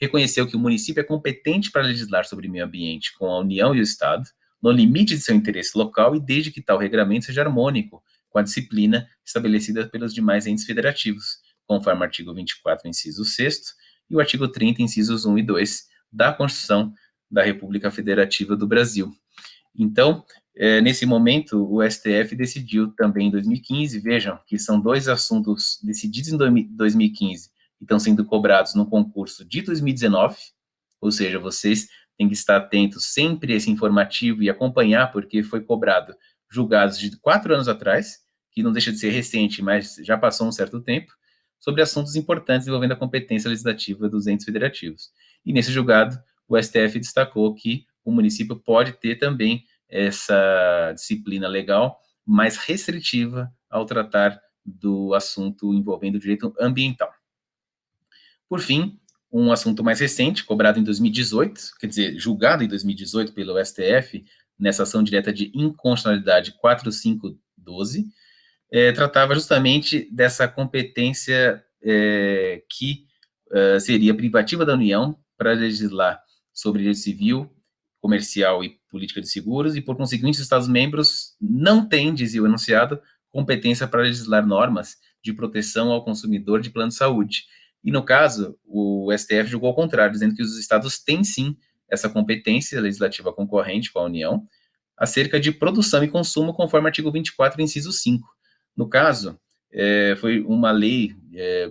reconheceu que o município é competente para legislar sobre meio ambiente com a União e o Estado, no limite de seu interesse local e desde que tal regramento seja harmônico com a disciplina estabelecida pelos demais entes federativos, conforme o artigo 24, inciso 6º, e o artigo 30, incisos 1 e 2, da Constituição da República Federativa do Brasil. Então, nesse momento, o STF decidiu também em 2015, vejam que são dois assuntos decididos em 2015 e estão sendo cobrados no concurso de 2019, ou seja, vocês têm que estar atentos sempre a esse informativo e acompanhar, porque foi cobrado julgados de 4 anos atrás, que não deixa de ser recente, mas já passou um certo tempo, sobre assuntos importantes envolvendo a competência legislativa dos entes federativos. E nesse julgado, o STF destacou que o município pode ter também essa disciplina legal mais restritiva ao tratar do assunto envolvendo o direito ambiental. Por fim, um assunto mais recente, cobrado em 2018, quer dizer, julgado em 2018 pelo STF, nessa ação direta de inconstitucionalidade 4512, tratava justamente dessa competência que seria privativa da União para legislar sobre direito civil, comercial e política de seguros, e, por conseguinte, os Estados-membros não têm, dizia o enunciado, competência para legislar normas de proteção ao consumidor de plano de saúde. E, no caso, o STF julgou ao contrário, dizendo que os Estados têm, sim, essa competência legislativa concorrente com a União, acerca de produção e consumo, conforme o artigo 24, inciso 5. No caso, foi uma lei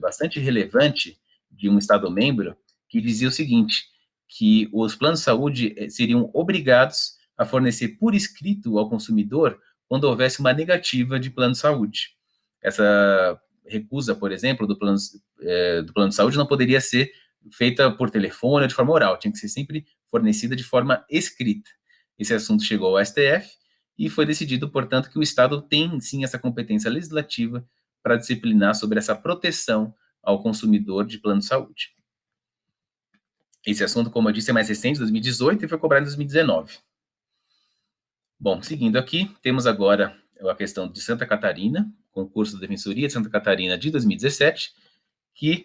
bastante relevante de um Estado-membro que dizia o seguinte, que os planos de saúde seriam obrigados a fornecer por escrito ao consumidor quando houvesse uma negativa de plano de saúde. Essa recusa, por exemplo, do plano de saúde não poderia ser feita por telefone ou de forma oral, tinha que ser sempre fornecida de forma escrita. Esse assunto chegou ao STF e foi decidido, portanto, que o Estado tem, sim, essa competência legislativa para disciplinar sobre essa proteção ao consumidor de plano de saúde. Esse assunto, como eu disse, é mais recente, 2018, e foi cobrado em 2019. Bom, seguindo aqui, temos agora a questão de Santa Catarina, concurso da Defensoria de Santa Catarina de 2017,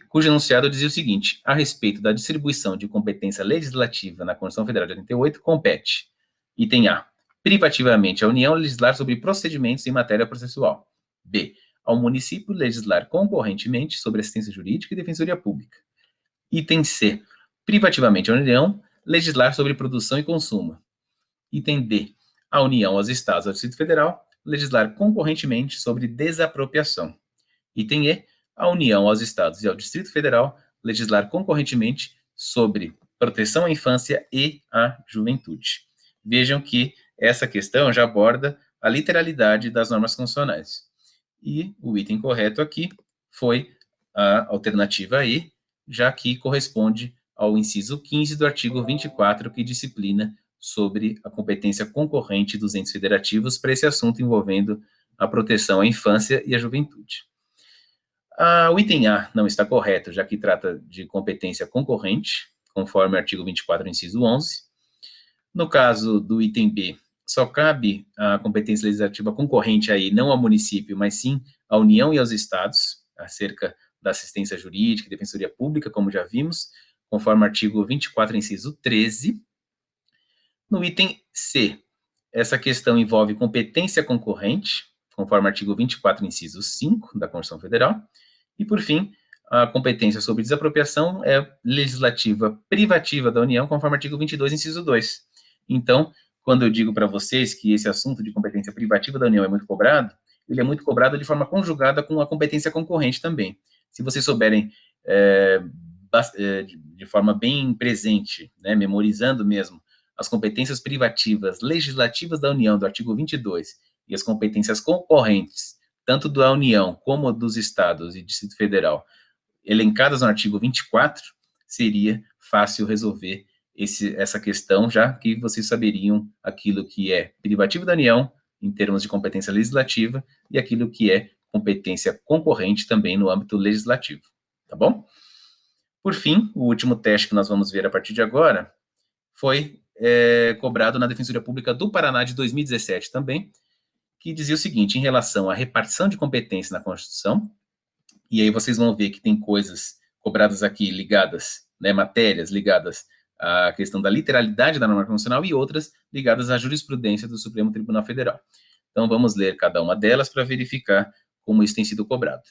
cujo enunciado dizia o seguinte: a respeito da distribuição de competência legislativa na Constituição Federal de 88, compete, item A, privativamente à União legislar sobre procedimentos em matéria processual. B, ao município legislar concorrentemente sobre assistência jurídica e defensoria pública. Item C, privativamente à União legislar sobre produção e consumo. Item D, a União, aos Estados e ao Distrito Federal legislar concorrentemente sobre desapropriação. Item E, a União, aos Estados e ao Distrito Federal legislar concorrentemente sobre proteção à infância e à juventude. Vejam que essa questão já aborda a literalidade das normas constitucionais. E o item correto aqui foi a alternativa E, já que corresponde ao inciso 15 do artigo 24, que disciplina sobre a competência concorrente dos entes federativos para esse assunto envolvendo a proteção à infância e à juventude. O item A não está correto, já que trata de competência concorrente, conforme o artigo 24, inciso 11. No caso do item B, só cabe a competência legislativa concorrente aí, não ao município, mas sim à União e aos Estados, acerca da assistência jurídica e defensoria pública, como já vimos, conforme o artigo 24, inciso 13. No item C, essa questão envolve competência concorrente, conforme o artigo 24, inciso 5 da Constituição Federal. E, por fim, a competência sobre desapropriação é legislativa privativa da União, conforme o artigo 22, inciso 2. Então, quando eu digo para vocês que esse assunto de competência privativa da União é muito cobrado, ele é muito cobrado de forma conjugada com a competência concorrente também. Se vocês souberem de forma bem presente, né, memorizando mesmo, as competências privativas legislativas da União, do artigo 22, e as competências concorrentes, tanto da União como dos Estados e Distrito Federal, elencadas no artigo 24, seria fácil resolver essa questão, já que vocês saberiam aquilo que é privativo da União, em termos de competência legislativa, e aquilo que é competência concorrente também no âmbito legislativo, tá bom? Por fim, o último teste que nós vamos ver a partir de agora foi cobrado na Defensoria Pública do Paraná de 2017 também, que dizia o seguinte, em relação à repartição de competência na Constituição, e aí vocês vão ver que tem coisas cobradas aqui ligadas, né, matérias ligadas à questão da literalidade da norma constitucional e outras ligadas à jurisprudência do Supremo Tribunal Federal. Então, vamos ler cada uma delas para verificar como isso tem sido cobrado.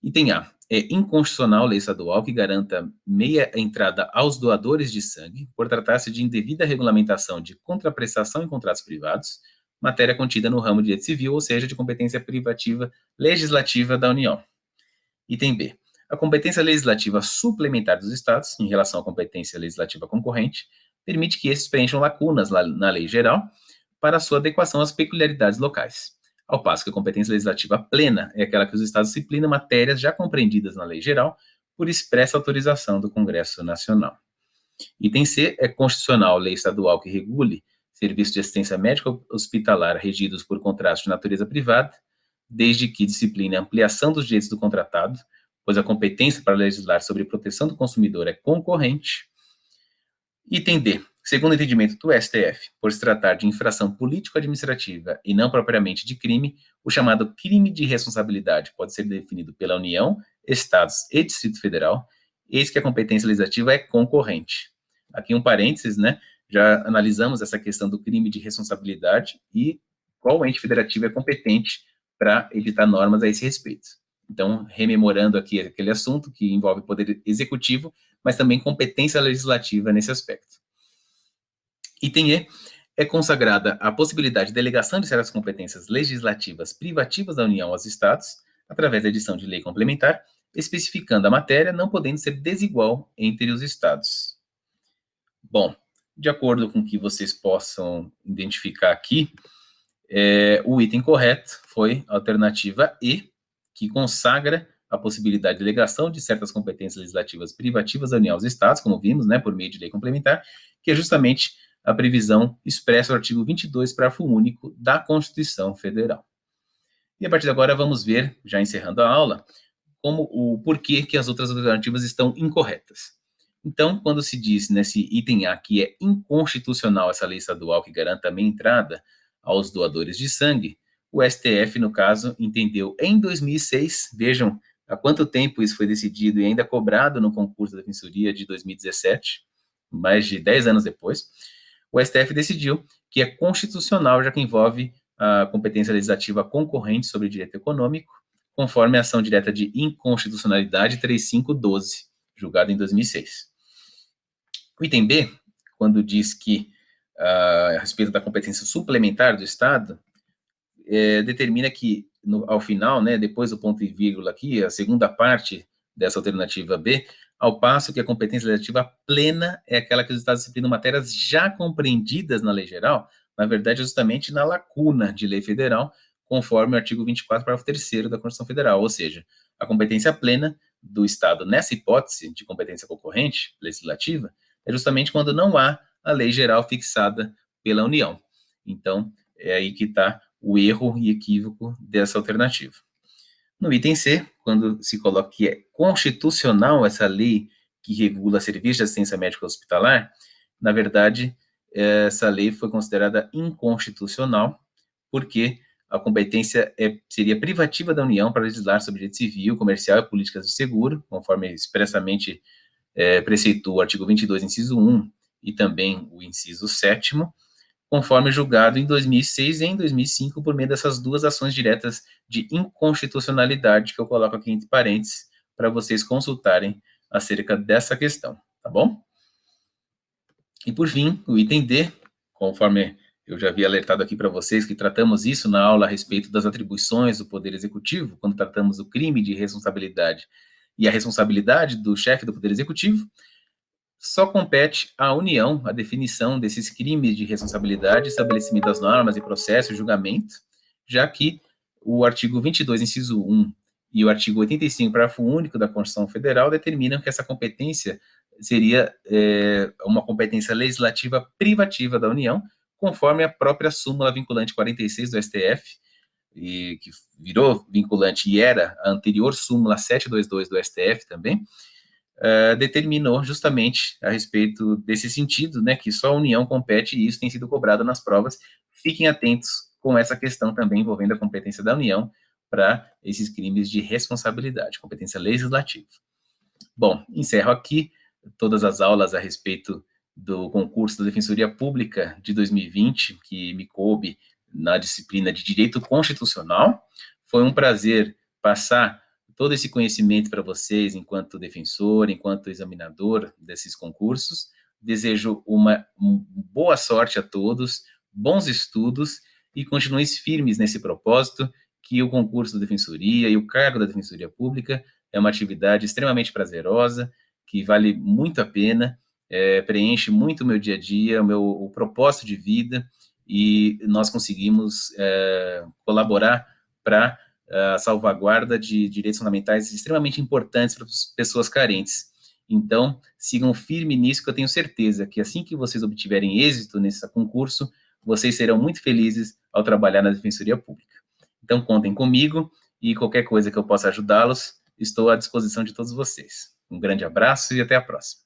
Item A, é inconstitucional lei estadual que garanta meia entrada aos doadores de sangue por tratar-se de indevida regulamentação de contraprestação em contratos privados, matéria contida no ramo de direito civil, ou seja, de competência privativa legislativa da União. Item B, a competência legislativa suplementar dos Estados, em relação à competência legislativa concorrente, permite que esses preencham lacunas na lei geral para sua adequação às peculiaridades locais. Ao passo que a competência legislativa plena é aquela que os Estados disciplinam matérias já compreendidas na lei geral por expressa autorização do Congresso Nacional. Item C é constitucional lei estadual que regule serviços de assistência médica hospitalar regidos por contratos de natureza privada, desde que discipline a ampliação dos direitos do contratado, pois a competência para legislar sobre proteção do consumidor é concorrente. Item D, segundo o entendimento do STF, por se tratar de infração político-administrativa e não propriamente de crime, o chamado crime de responsabilidade pode ser definido pela União, Estados e Distrito Federal, eis que a competência legislativa é concorrente. Aqui um parênteses, né? Já analisamos essa questão do crime de responsabilidade e qual ente federativo é competente para editar normas a esse respeito. Então, rememorando aqui aquele assunto que envolve poder executivo, mas também competência legislativa nesse aspecto. Item E é consagrada a possibilidade de delegação de certas competências legislativas privativas da União aos Estados, através da edição de lei complementar, especificando a matéria, não podendo ser desigual entre os Estados. Bom, de acordo com o que vocês possam identificar aqui, o item correto foi a alternativa E, que consagra a possibilidade de delegação de certas competências legislativas privativas da União aos Estados, como vimos, né, por meio de lei complementar, que é justamente a previsão expressa no artigo 22, parágrafo único da Constituição Federal. E a partir de agora vamos ver, já encerrando a aula, como o porquê que as outras alternativas estão incorretas. Então, quando se diz nesse item A que é inconstitucional essa lei estadual que garanta a meia entrada aos doadores de sangue, o STF, no caso, entendeu em 2006, vejam há quanto tempo isso foi decidido e ainda cobrado no concurso da Defensoria de 2017, mais de 10 anos depois, o STF decidiu que é constitucional, já que envolve a competência legislativa concorrente sobre direito econômico, conforme a ação direta de inconstitucionalidade 3512, julgada em 2006. O item B, quando diz que, a respeito da competência suplementar do Estado, determina que, ao final, né, depois do ponto e vírgula aqui, a segunda parte dessa alternativa B, ao passo que a competência legislativa plena é aquela que os Estados disciplinam matérias já compreendidas na lei geral, na verdade, justamente na lacuna de lei federal, conforme o artigo 24, parágrafo 3º da Constituição Federal, ou seja, a competência plena do Estado nessa hipótese de competência concorrente legislativa é justamente quando não há a lei geral fixada pela União. Então, é aí que está o erro e equívoco dessa alternativa. No item C, quando se coloca que é constitucional essa lei que regula serviços de assistência médica hospitalar, na verdade, essa lei foi considerada inconstitucional, porque a competência seria privativa da União para legislar sobre direito civil, comercial e políticas de seguro, conforme expressamente preceitua o artigo 22, inciso 1, e também o inciso 7º, conforme julgado em 2006 e em 2005 por meio dessas duas ações diretas de inconstitucionalidade que eu coloco aqui entre parênteses para vocês consultarem acerca dessa questão, tá bom? E por fim, o item D, conforme eu já havia alertado aqui para vocês que tratamos isso na aula a respeito das atribuições do Poder Executivo, quando tratamos do crime de responsabilidade e a responsabilidade do chefe do Poder Executivo, só compete à União a definição desses crimes de responsabilidade, estabelecimento das normas e processo, julgamento, já que o artigo 22, inciso 1 e o artigo 85, parágrafo único da Constituição Federal determinam que essa competência seria uma competência legislativa privativa da União, conforme a própria súmula vinculante 46 do STF, e que virou vinculante e era a anterior súmula 722 do STF também, determinou justamente a respeito desse sentido, né, que só a União compete e isso tem sido cobrado nas provas. Fiquem atentos com essa questão também envolvendo a competência da União para esses crimes de responsabilidade, competência legislativa. Bom, encerro aqui todas as aulas a respeito do concurso da Defensoria Pública de 2020, que me coube na disciplina de Direito Constitucional. Foi um prazer passar todo esse conhecimento para vocês enquanto defensor, enquanto examinador desses concursos. Desejo uma boa sorte a todos, bons estudos e continuem firmes nesse propósito, que o concurso da Defensoria e o cargo da Defensoria Pública é uma atividade extremamente prazerosa, que vale muito a pena, preenche muito o meu dia a dia, o propósito de vida, e nós conseguimos colaborar para a salvaguarda de direitos fundamentais extremamente importantes para as pessoas carentes. Então, sigam firme nisso, que eu tenho certeza que assim que vocês obtiverem êxito nesse concurso, vocês serão muito felizes ao trabalhar na Defensoria Pública. Então, contem comigo e qualquer coisa que eu possa ajudá-los, estou à disposição de todos vocês. Um grande abraço e até a próxima.